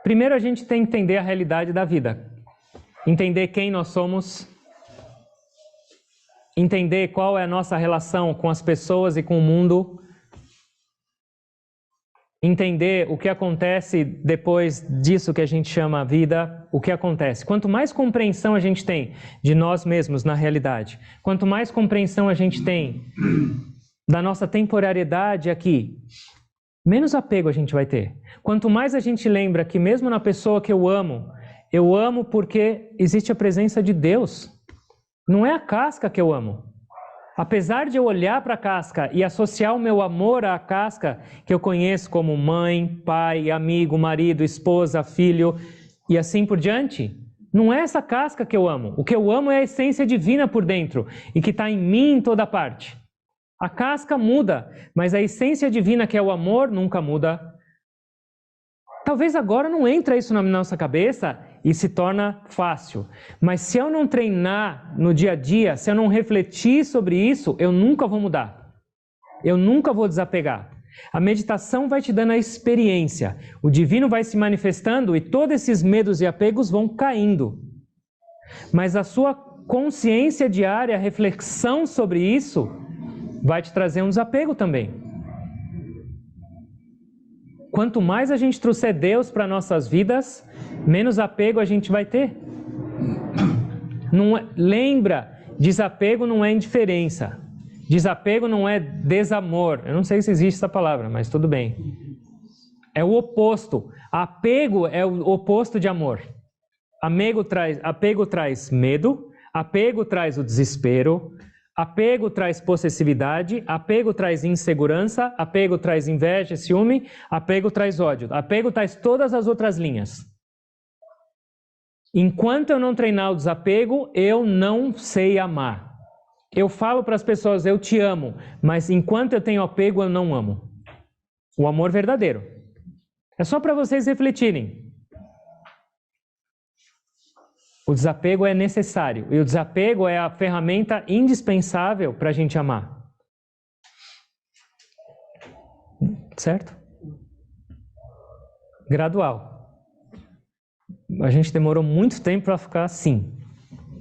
Primeiro a gente tem que entender a realidade da vida. Entender quem nós somos. Entender qual é a nossa relação com as pessoas e com o mundo. Entender o que acontece depois disso que a gente chama vida, o que acontece. Quanto mais compreensão a gente tem de nós mesmos na realidade, quanto mais compreensão a gente tem da nossa temporariedade aqui, menos apego a gente vai ter. Quanto mais a gente lembra que mesmo na pessoa que eu amo porque existe a presença de Deus. Não é a casca que eu amo. Apesar de eu olhar para a casca e associar o meu amor à casca, que eu conheço como mãe, pai, amigo, marido, esposa, filho e assim por diante, não é essa casca que eu amo. O que eu amo é a essência divina por dentro e que está em mim em toda parte. A casca muda, mas a essência divina, que é o amor, nunca muda. Talvez agora não entre isso na nossa cabeça e se torna fácil. Mas se eu não treinar no dia a dia, se eu não refletir sobre isso, eu nunca vou mudar. Eu nunca vou desapegar. A meditação vai te dando a experiência. O divino vai se manifestando e todos esses medos e apegos vão caindo. Mas a sua consciência diária, a reflexão sobre isso, vai te trazer um desapego também. Quanto mais a gente trouxer Deus para nossas vidas, menos apego a gente vai ter. Lembra, desapego não é indiferença. Desapego não é desamor. Eu não sei se existe essa palavra, mas tudo bem. É o oposto. Apego é o oposto de amor. Apego traz medo, apego traz o desespero, apego traz possessividade, apego traz insegurança, apego traz inveja, ciúme, apego traz ódio. Apego traz todas as outras linhas. Enquanto eu não treinar o desapego, eu não sei amar. Eu falo para as pessoas, eu te amo, mas enquanto eu tenho apego, eu não amo. O amor verdadeiro. É só para vocês refletirem. O desapego é necessário. E o desapego é a ferramenta indispensável para a gente amar. Certo? Gradual. A gente demorou muito tempo para ficar assim.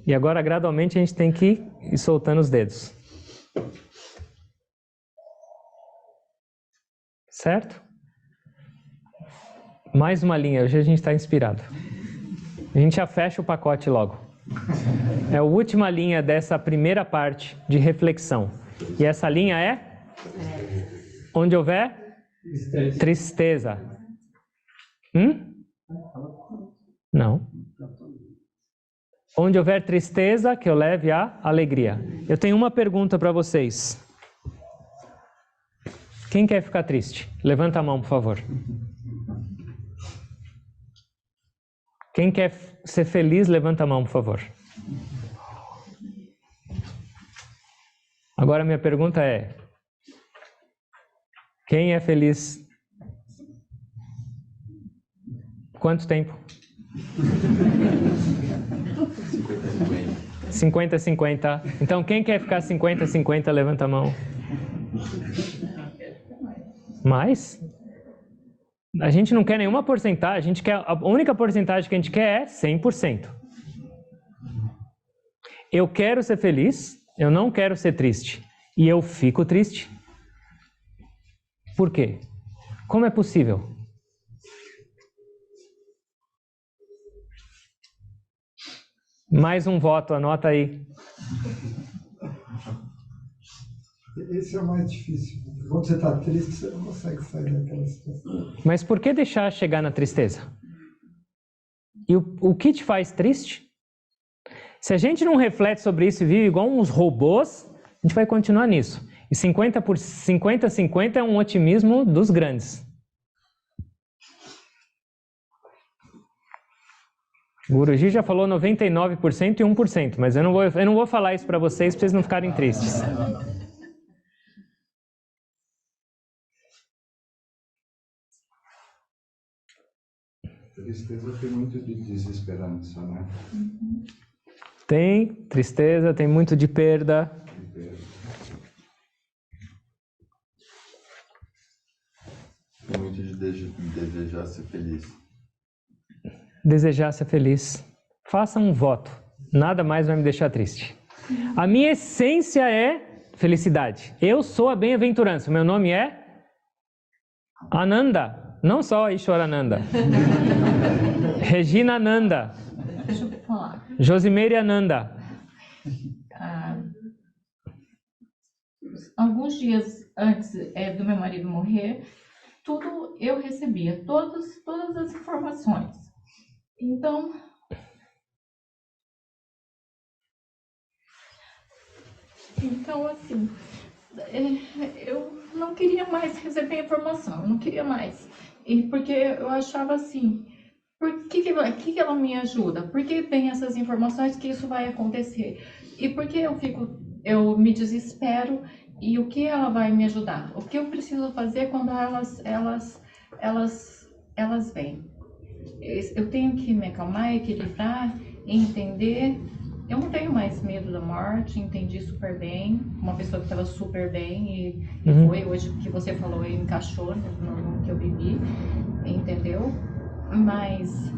E agora, gradualmente, a gente tem que ir soltando os dedos. Certo? Mais uma linha. Hoje a gente está inspirado. A gente já fecha o pacote logo. É a última linha dessa primeira parte de reflexão. E essa linha é? Onde houver tristeza. Não. Onde houver tristeza, que eu leve a alegria. Eu tenho uma pergunta para vocês. Quem quer ficar triste? Levanta a mão, por favor. Quem quer ser feliz, levanta a mão, por favor. Agora minha pergunta é: quem é feliz? Quanto tempo? 50-50. Então quem quer ficar 50-50, levanta a mão. Mais? A gente não quer nenhuma porcentagem, a única porcentagem que a gente quer é 100%. Eu quero ser feliz, eu não quero ser triste. E eu fico triste. Por quê? Como é possível? Mais um voto, anota aí. Esse é o mais difícil. Quando você está triste, você não consegue sair daquela situação. Mas por que deixar chegar na tristeza? E o que te faz triste? Se a gente não reflete sobre isso e vive igual uns robôs, a gente vai continuar nisso. E 50-50 é um otimismo dos grandes. O Guruji já falou 99% e 1%, mas eu não vou falar isso para vocês não ficarem tristes. Tristeza tem muito de desesperança, né? Tem tristeza, tem muito de perda. Tem muito de desejar ser feliz. Desejar ser feliz. Faça um voto. Nada mais vai me deixar triste. A minha essência é felicidade. Eu sou a bem-aventurança. Meu nome é Ananda. Não só Ishwarananda. Regina Ananda. Deixa eu falar. Josimeire Ananda. Alguns dias antes do meu marido morrer, tudo eu recebia, todas as informações. Então, assim, eu não queria mais receber informação, não queria mais. E porque eu achava assim, por que ela me ajuda? Por que vem essas informações que isso vai acontecer? E por que eu me desespero e o que ela vai me ajudar? O que eu preciso fazer quando elas vêm? Eu tenho que me acalmar, equilibrar, entender. Eu não tenho mais medo da morte, entendi super bem. Uma pessoa que estava super bem e foi hoje que você falou e encaixou no que eu vivi, entendeu? Mas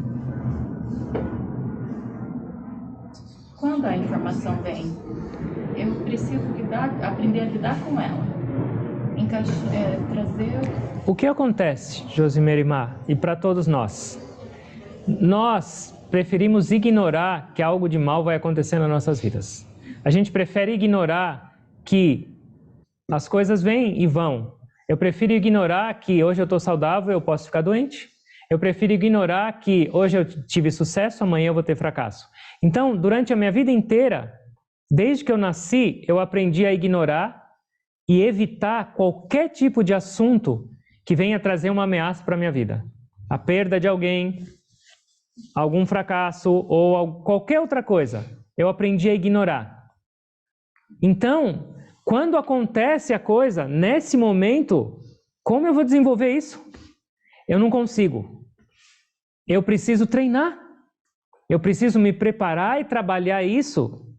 quando a informação vem, eu preciso aprender a lidar com ela, trazer. O que acontece, Josimerimar, e para todos nós? Nós preferimos ignorar que algo de mal vai acontecer nas nossas vidas. A gente prefere ignorar que as coisas vêm e vão. Eu prefiro ignorar que hoje eu estou saudável, eu posso ficar doente. Eu prefiro ignorar que hoje eu tive sucesso, amanhã eu vou ter fracasso. Então, durante a minha vida inteira, desde que eu nasci, eu aprendi a ignorar e evitar qualquer tipo de assunto que venha trazer uma ameaça para a minha vida. A perda de alguém, algum fracasso ou qualquer outra coisa, eu aprendi a ignorar. Então, quando acontece a coisa, nesse momento, como eu vou desenvolver isso? Eu não consigo. Eu preciso treinar. Eu preciso me preparar e trabalhar isso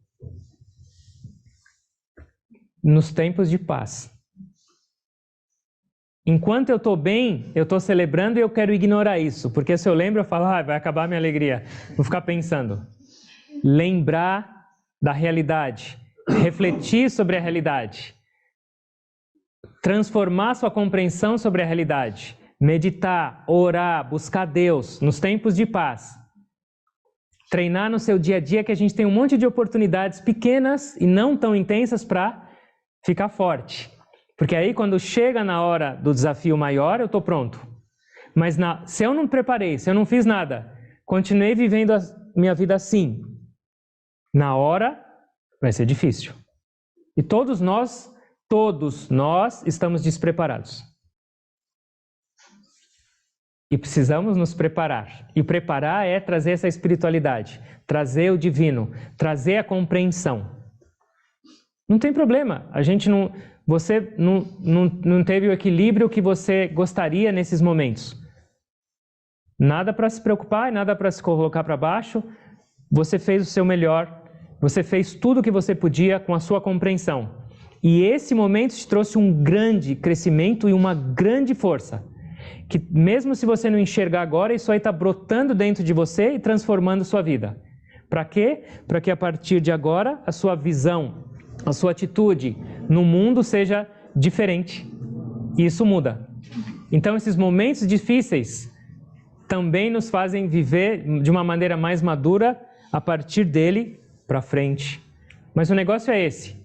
nos tempos de paz. Enquanto eu estou bem, eu estou celebrando e eu quero ignorar isso. Porque se eu lembro, eu falo, vai acabar a minha alegria. Vou ficar pensando. Lembrar da realidade. Refletir sobre a realidade. Transformar sua compreensão sobre a realidade. Meditar, orar, buscar Deus nos tempos de paz. Treinar no seu dia a dia, que a gente tem um monte de oportunidades pequenas e não tão intensas para ficar forte. Porque aí quando chega na hora do desafio maior, eu estou pronto. Mas se eu não preparei, se eu não fiz nada, continuei vivendo a minha vida assim, na hora vai ser difícil. E todos nós estamos despreparados. E precisamos nos preparar. E preparar é trazer essa espiritualidade, trazer o divino, trazer a compreensão. Não tem problema, você não teve o equilíbrio que você gostaria nesses momentos. Nada para se preocupar, nada para se colocar para baixo. Você fez o seu melhor, você fez tudo o que você podia com a sua compreensão. E esse momento te trouxe um grande crescimento e uma grande força. Que mesmo se você não enxergar agora, isso aí está brotando dentro de você e transformando sua vida. Para quê? Para que a partir de agora a sua visão, a sua atitude no mundo seja diferente. E isso muda. Então esses momentos difíceis também nos fazem viver de uma maneira mais madura a partir dele para frente. Mas o negócio é esse.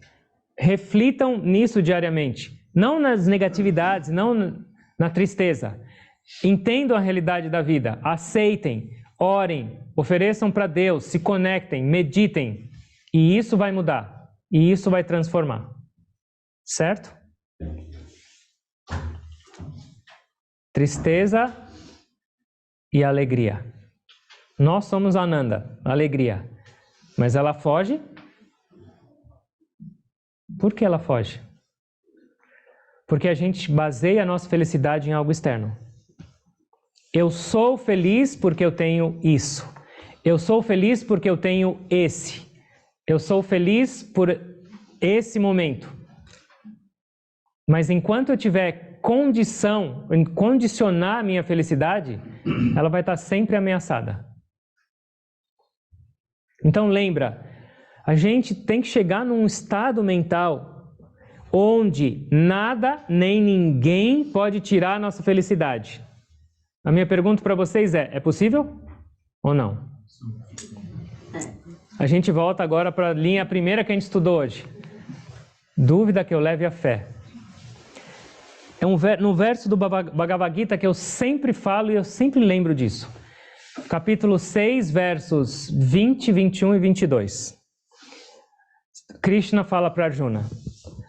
Reflitam nisso diariamente. Não nas negatividades, não na tristeza. Entendam a realidade da vida. Aceitem, orem, ofereçam para Deus, se conectem, meditem. E isso vai mudar. E isso vai transformar. Certo? Tristeza e alegria. Nós somos Ananda, alegria. Mas ela foge. Por que ela foge? Porque a gente baseia a nossa felicidade em algo externo. Eu sou feliz porque eu tenho isso. Eu sou feliz porque eu tenho esse. Eu sou feliz por esse momento. Mas enquanto eu tiver condicionar a minha felicidade, ela vai estar sempre ameaçada. Então lembra, a gente tem que chegar num estado mental onde nada nem ninguém pode tirar a nossa felicidade. A minha pergunta para vocês é possível ou não? A gente volta agora para a linha primeira que a gente estudou hoje. Dúvida que eu leve a fé. no verso do Bhagavad Gita que eu sempre falo e eu sempre lembro disso. Capítulo 6, versos 20, 21 e 22. Krishna fala para Arjuna: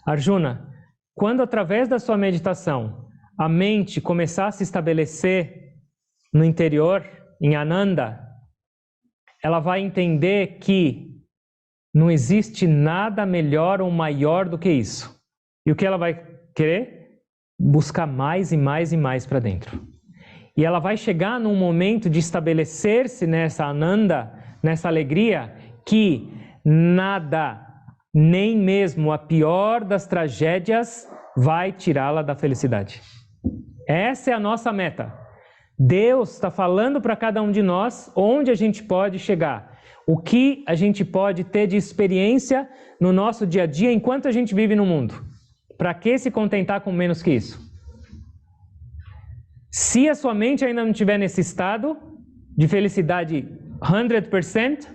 Arjuna, quando através da sua meditação a mente começar a se estabelecer no interior, em Ananda, ela vai entender que não existe nada melhor ou maior do que isso. E o que ela vai querer? Buscar mais e mais e mais para dentro. E ela vai chegar num momento de estabelecer-se nessa Ananda, nessa alegria, que nada, nem mesmo a pior das tragédias, vai tirá-la da felicidade. Essa é a nossa meta. Deus está falando para cada um de nós onde a gente pode chegar. O que a gente pode ter de experiência no nosso dia a dia enquanto a gente vive no mundo. Para que se contentar com menos que isso? Se a sua mente ainda não estiver nesse estado de felicidade 100%,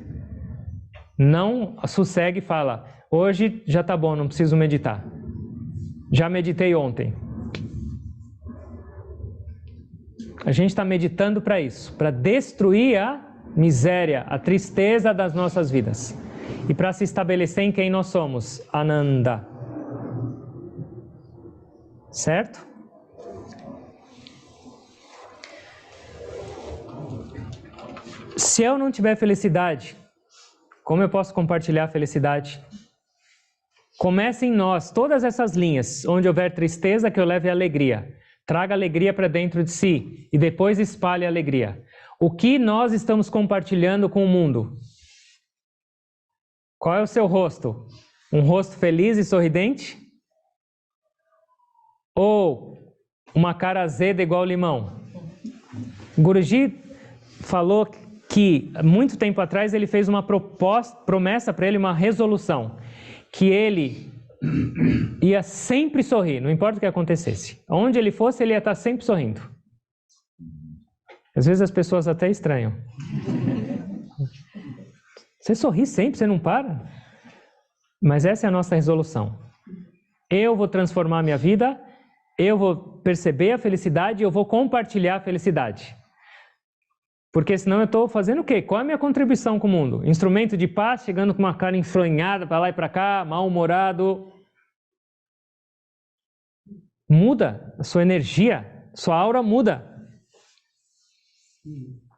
não sossegue e fala: hoje já está bom, não preciso meditar. Já meditei ontem. A gente está meditando para isso, para destruir a miséria, a tristeza das nossas vidas. E para se estabelecer em quem nós somos, Ananda. Certo? Se eu não tiver felicidade, como eu posso compartilhar a felicidade? Comece em nós, todas essas linhas, onde houver tristeza, que eu leve a alegria. Traga alegria para dentro de si e depois espalhe a alegria. O que nós estamos compartilhando com o mundo? Qual é o seu rosto? Um rosto feliz e sorridente? Ou uma cara azeda igual limão? Guruji falou que, muito tempo atrás, ele fez uma promessa para ele, uma resolução, que ele ia sempre sorrir, não importa o que acontecesse. Onde ele fosse, ele ia estar sempre sorrindo. Às vezes as pessoas até estranham. Você sorri sempre, você não para? Mas essa é a nossa resolução. Eu vou transformar a minha vida, eu vou perceber a felicidade e eu vou compartilhar a felicidade. Porque senão eu estou fazendo o quê? Qual é a minha contribuição com o mundo? Instrumento de paz, chegando com uma cara enfronhada para lá e para cá, mal-humorado. Muda a sua energia, sua aura muda.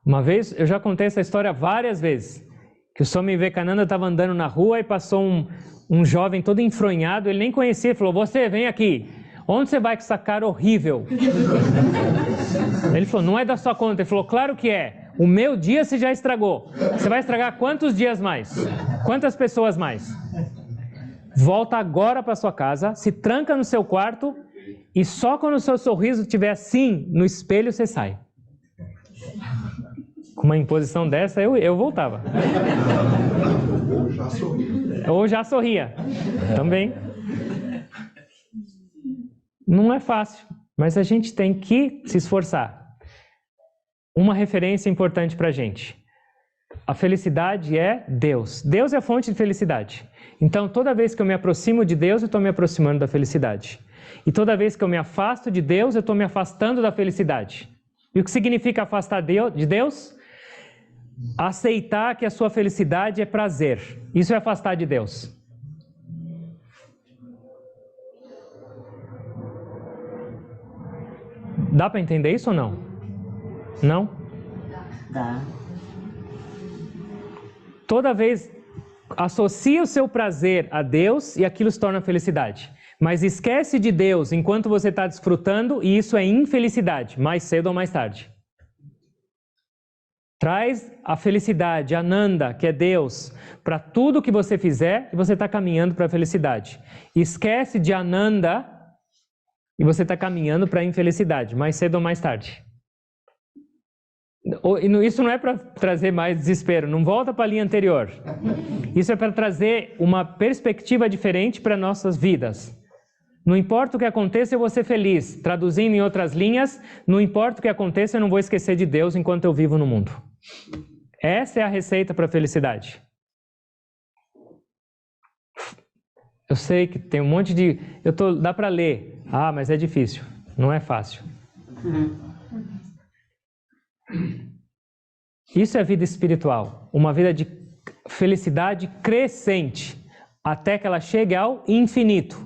Uma vez, eu já contei essa história várias vezes, que o Swami Vivekananda estava andando na rua e passou um jovem todo enfronhado, ele nem conhecia, ele falou: você, vem aqui. Onde você vai com essa cara horrível? Ele falou: não é da sua conta. Ele falou: claro que é. O meu dia você já estragou. Você vai estragar quantos dias mais? Quantas pessoas mais? Volta agora para sua casa, se tranca no seu quarto e só quando o seu sorriso estiver assim no espelho você sai. Com uma imposição dessa eu voltava. Ou já sorria. Também. Não é fácil, mas a gente tem que se esforçar. Uma referência importante para a gente. A felicidade é Deus. Deus é a fonte de felicidade. Então, toda vez que eu me aproximo de Deus, eu estou me aproximando da felicidade. E toda vez que eu me afasto de Deus, eu estou me afastando da felicidade. E o que significa afastar de Deus? Aceitar que a sua felicidade é prazer. Isso é afastar de Deus. Dá para entender isso ou não? Não? Dá. Toda vez associa o seu prazer a Deus e aquilo se torna felicidade. Mas esquece de Deus enquanto você está desfrutando e isso é infelicidade, mais cedo ou mais tarde. Traz a felicidade, Ananda, que é Deus, para tudo que você fizer e você está caminhando para a felicidade. Esquece de Ananda e você está caminhando para a infelicidade, mais cedo ou mais tarde. Isso não é para trazer mais desespero, não volta para a linha anterior. Isso é para trazer uma perspectiva diferente para nossas vidas. Não importa o que aconteça, eu vou ser feliz. Traduzindo em outras linhas, não importa o que aconteça, eu não vou esquecer de Deus enquanto eu vivo no mundo. Essa é a receita para a felicidade. Eu sei que tem um monte de... Dá para ler. Ah, mas é difícil. não é fácil. Isso é vida espiritual, uma vida de felicidade crescente, até que ela chegue ao infinito.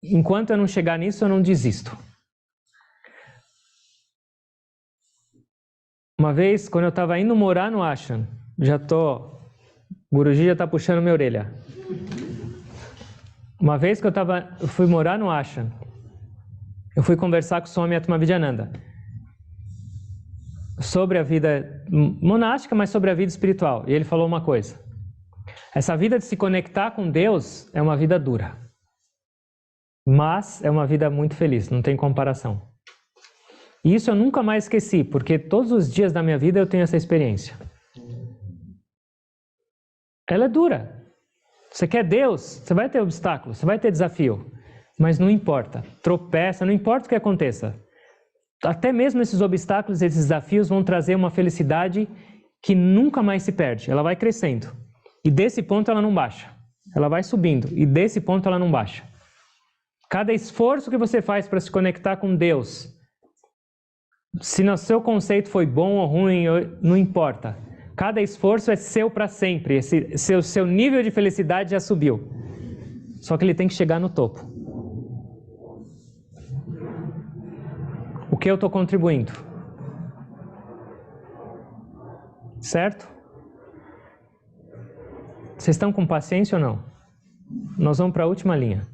Enquanto eu não chegar nisso, eu não desisto. Uma vez, quando eu estava indo morar no ashram, o Guruji já está puxando minha orelha. Uma vez que eu fui morar no ashram, eu fui conversar com o Swami Atmavidyananda sobre a vida monástica, mas sobre a vida espiritual. E ele falou uma coisa: essa vida de se conectar com Deus é uma vida dura, mas é uma vida muito feliz, não tem comparação. E isso eu nunca mais esqueci, porque todos os dias da minha vida eu tenho essa experiência. Ela é dura. Você quer Deus, você vai ter obstáculos, você vai ter desafio, mas não importa, tropeça, não importa o que aconteça. Até mesmo esses obstáculos, esses desafios vão trazer uma felicidade que nunca mais se perde, ela vai crescendo. E desse ponto ela não baixa, ela vai subindo, e desse ponto ela não baixa. Cada esforço que você faz para se conectar com Deus, se no seu conceito foi bom ou ruim, não importa. Cada esforço é seu para sempre. Seu nível de felicidade já subiu. Só que ele tem que chegar no topo. O que eu estou contribuindo? Certo? Vocês estão com paciência ou não? Nós vamos para a última linha.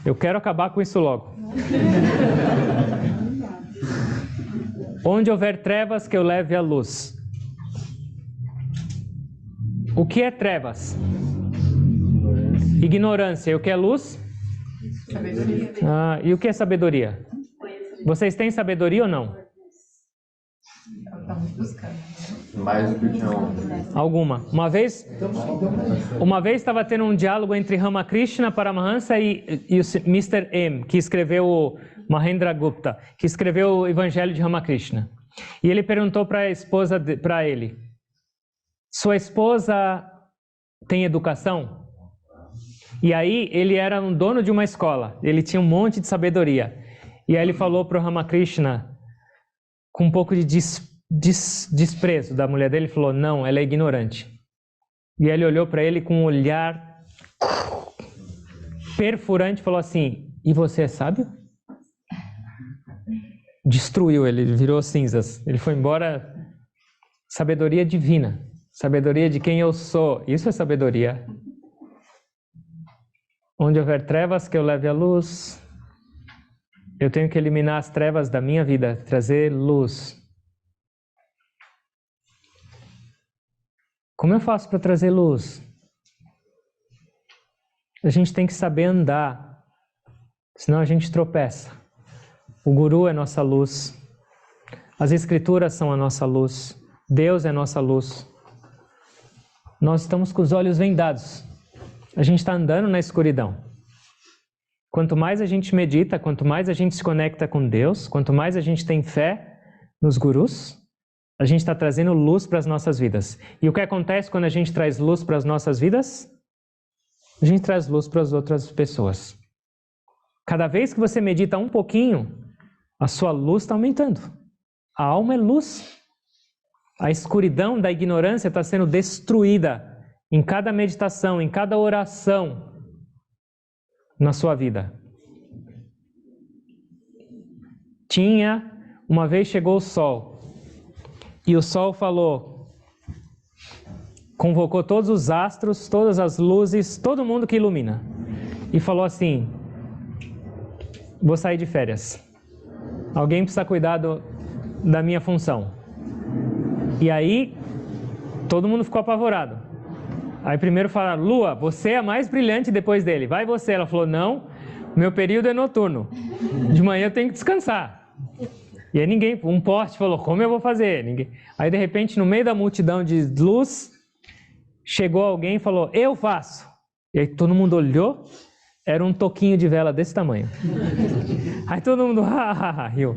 Eu quero acabar com isso logo. Onde houver trevas, que eu leve a luz. O que é trevas? Ignorância. E o que é luz? Sabedoria. E o que é sabedoria? Vocês têm sabedoria ou não? Estamos buscando. Mais do que tinha ontem. Alguma. Uma vez estava tendo um diálogo entre Ramakrishna Paramahansa e o Mr. M, que escreveu o Mahendra Gupta, que escreveu o Evangelho de Ramakrishna. E ele perguntou para a esposa, para ele: sua esposa tem educação? E aí ele era um dono de uma escola, ele tinha um monte de sabedoria. E aí ele falou para o Ramakrishna, com um pouco de desprezo da mulher dele, falou: não, ela é ignorante. E ele olhou para ele com um olhar perfurante e falou assim: e você é sábio? Destruiu ele, virou cinzas. Ele foi embora. Sabedoria divina, sabedoria de quem eu sou. Isso é sabedoria. Onde houver trevas, que eu leve a luz. Eu tenho que eliminar as trevas da minha vida, trazer luz. Como eu faço para trazer luz? A gente tem que saber andar, senão a gente tropeça. O Guru é nossa luz. As Escrituras são a nossa luz. Deus é nossa luz. Nós estamos com os olhos vendados. A gente está andando na escuridão. Quanto mais a gente medita, quanto mais a gente se conecta com Deus, quanto mais a gente tem fé nos gurus, a gente está trazendo luz para as nossas vidas. E o que acontece quando a gente traz luz para as nossas vidas? A gente traz luz para as outras pessoas. Cada vez que você medita um pouquinho, a sua luz está aumentando. A alma é luz. A escuridão da ignorância está sendo destruída em cada meditação, em cada oração na sua vida. Uma vez chegou o sol, e o sol falou, convocou todos os astros, todas as luzes, todo mundo que ilumina, e falou assim: vou sair de férias. Alguém precisa cuidar da minha função. E aí, todo mundo ficou apavorado. Aí primeiro falaram: Lua, você é a mais brilhante depois dele, vai você. Ela falou: não, meu período é noturno, de manhã eu tenho que descansar. E aí um poste falou: como eu vou fazer? Ninguém. Aí de repente, no meio da multidão de luz, chegou alguém e falou: eu faço. E aí todo mundo olhou, era um toquinho de vela desse tamanho. Aí todo mundo riu.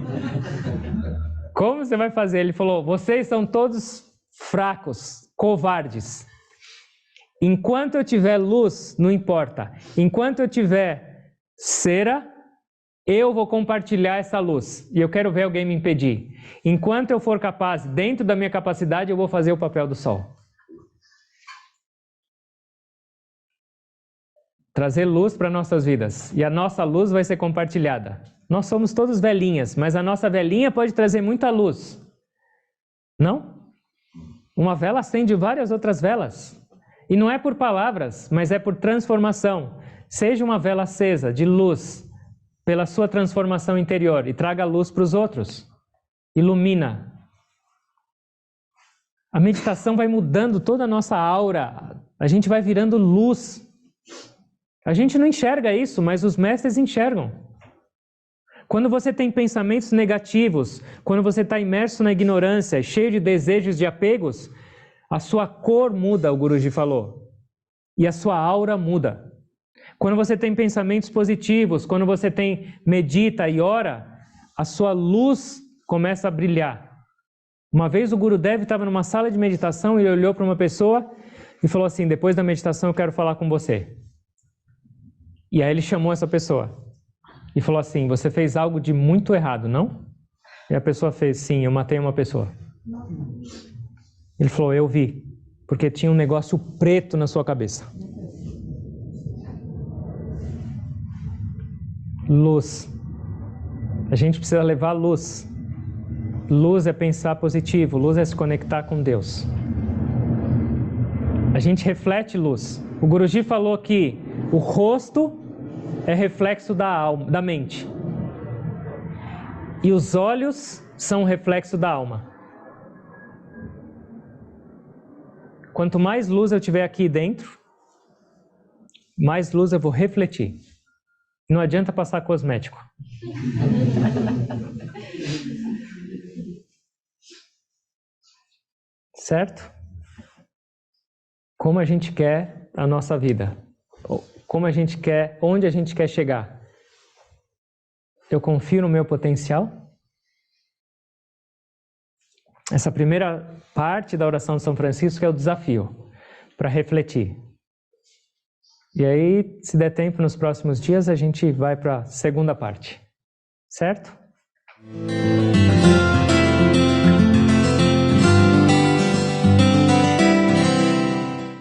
Como você vai fazer? Ele falou: vocês são todos fracos, covardes. Enquanto eu tiver luz, não importa. Enquanto eu tiver cera, eu vou compartilhar essa luz. E eu quero ver alguém me impedir. Enquanto eu for capaz, dentro da minha capacidade, eu vou fazer o papel do sol. Trazer luz para nossas vidas. E a nossa luz vai ser compartilhada. Nós somos todos velhinhas, mas a nossa velhinha pode trazer muita luz. Não? Uma vela acende várias outras velas. E não é por palavras, mas é por transformação. Seja uma vela acesa de luz pela sua transformação interior e traga luz para os outros. Ilumina. A meditação vai mudando toda a nossa aura. A gente vai virando luz. A gente não enxerga isso, mas os mestres enxergam. Quando você tem pensamentos negativos, quando você está imerso na ignorância, cheio de desejos, de apegos, a sua cor muda, o Guruji falou. E a sua aura muda. Quando você tem pensamentos positivos, quando você medita e ora, a sua luz começa a brilhar. Uma vez o Gurudev estava numa sala de meditação e ele olhou para uma pessoa e falou assim: depois da meditação eu quero falar com você. E aí ele chamou essa pessoa e falou assim: você fez algo de muito errado, não? E a pessoa fez: sim, eu matei uma pessoa. Ele falou: eu vi, porque tinha um negócio preto na sua cabeça. Luz. A gente precisa levar luz. Luz é pensar positivo, luz é se conectar com Deus. A gente reflete luz. O Guruji falou que o rosto é reflexo da alma, da mente. E os olhos são um reflexo da alma. Quanto mais luz eu tiver aqui dentro, mais luz eu vou refletir. Não adianta passar cosmético. Certo? Como a gente quer a nossa vida? Como a gente quer, onde a gente quer chegar? Eu confio no meu potencial? Essa primeira parte da oração de São Francisco é o desafio para refletir. E aí, se der tempo nos próximos dias, a gente vai para a segunda parte. Certo?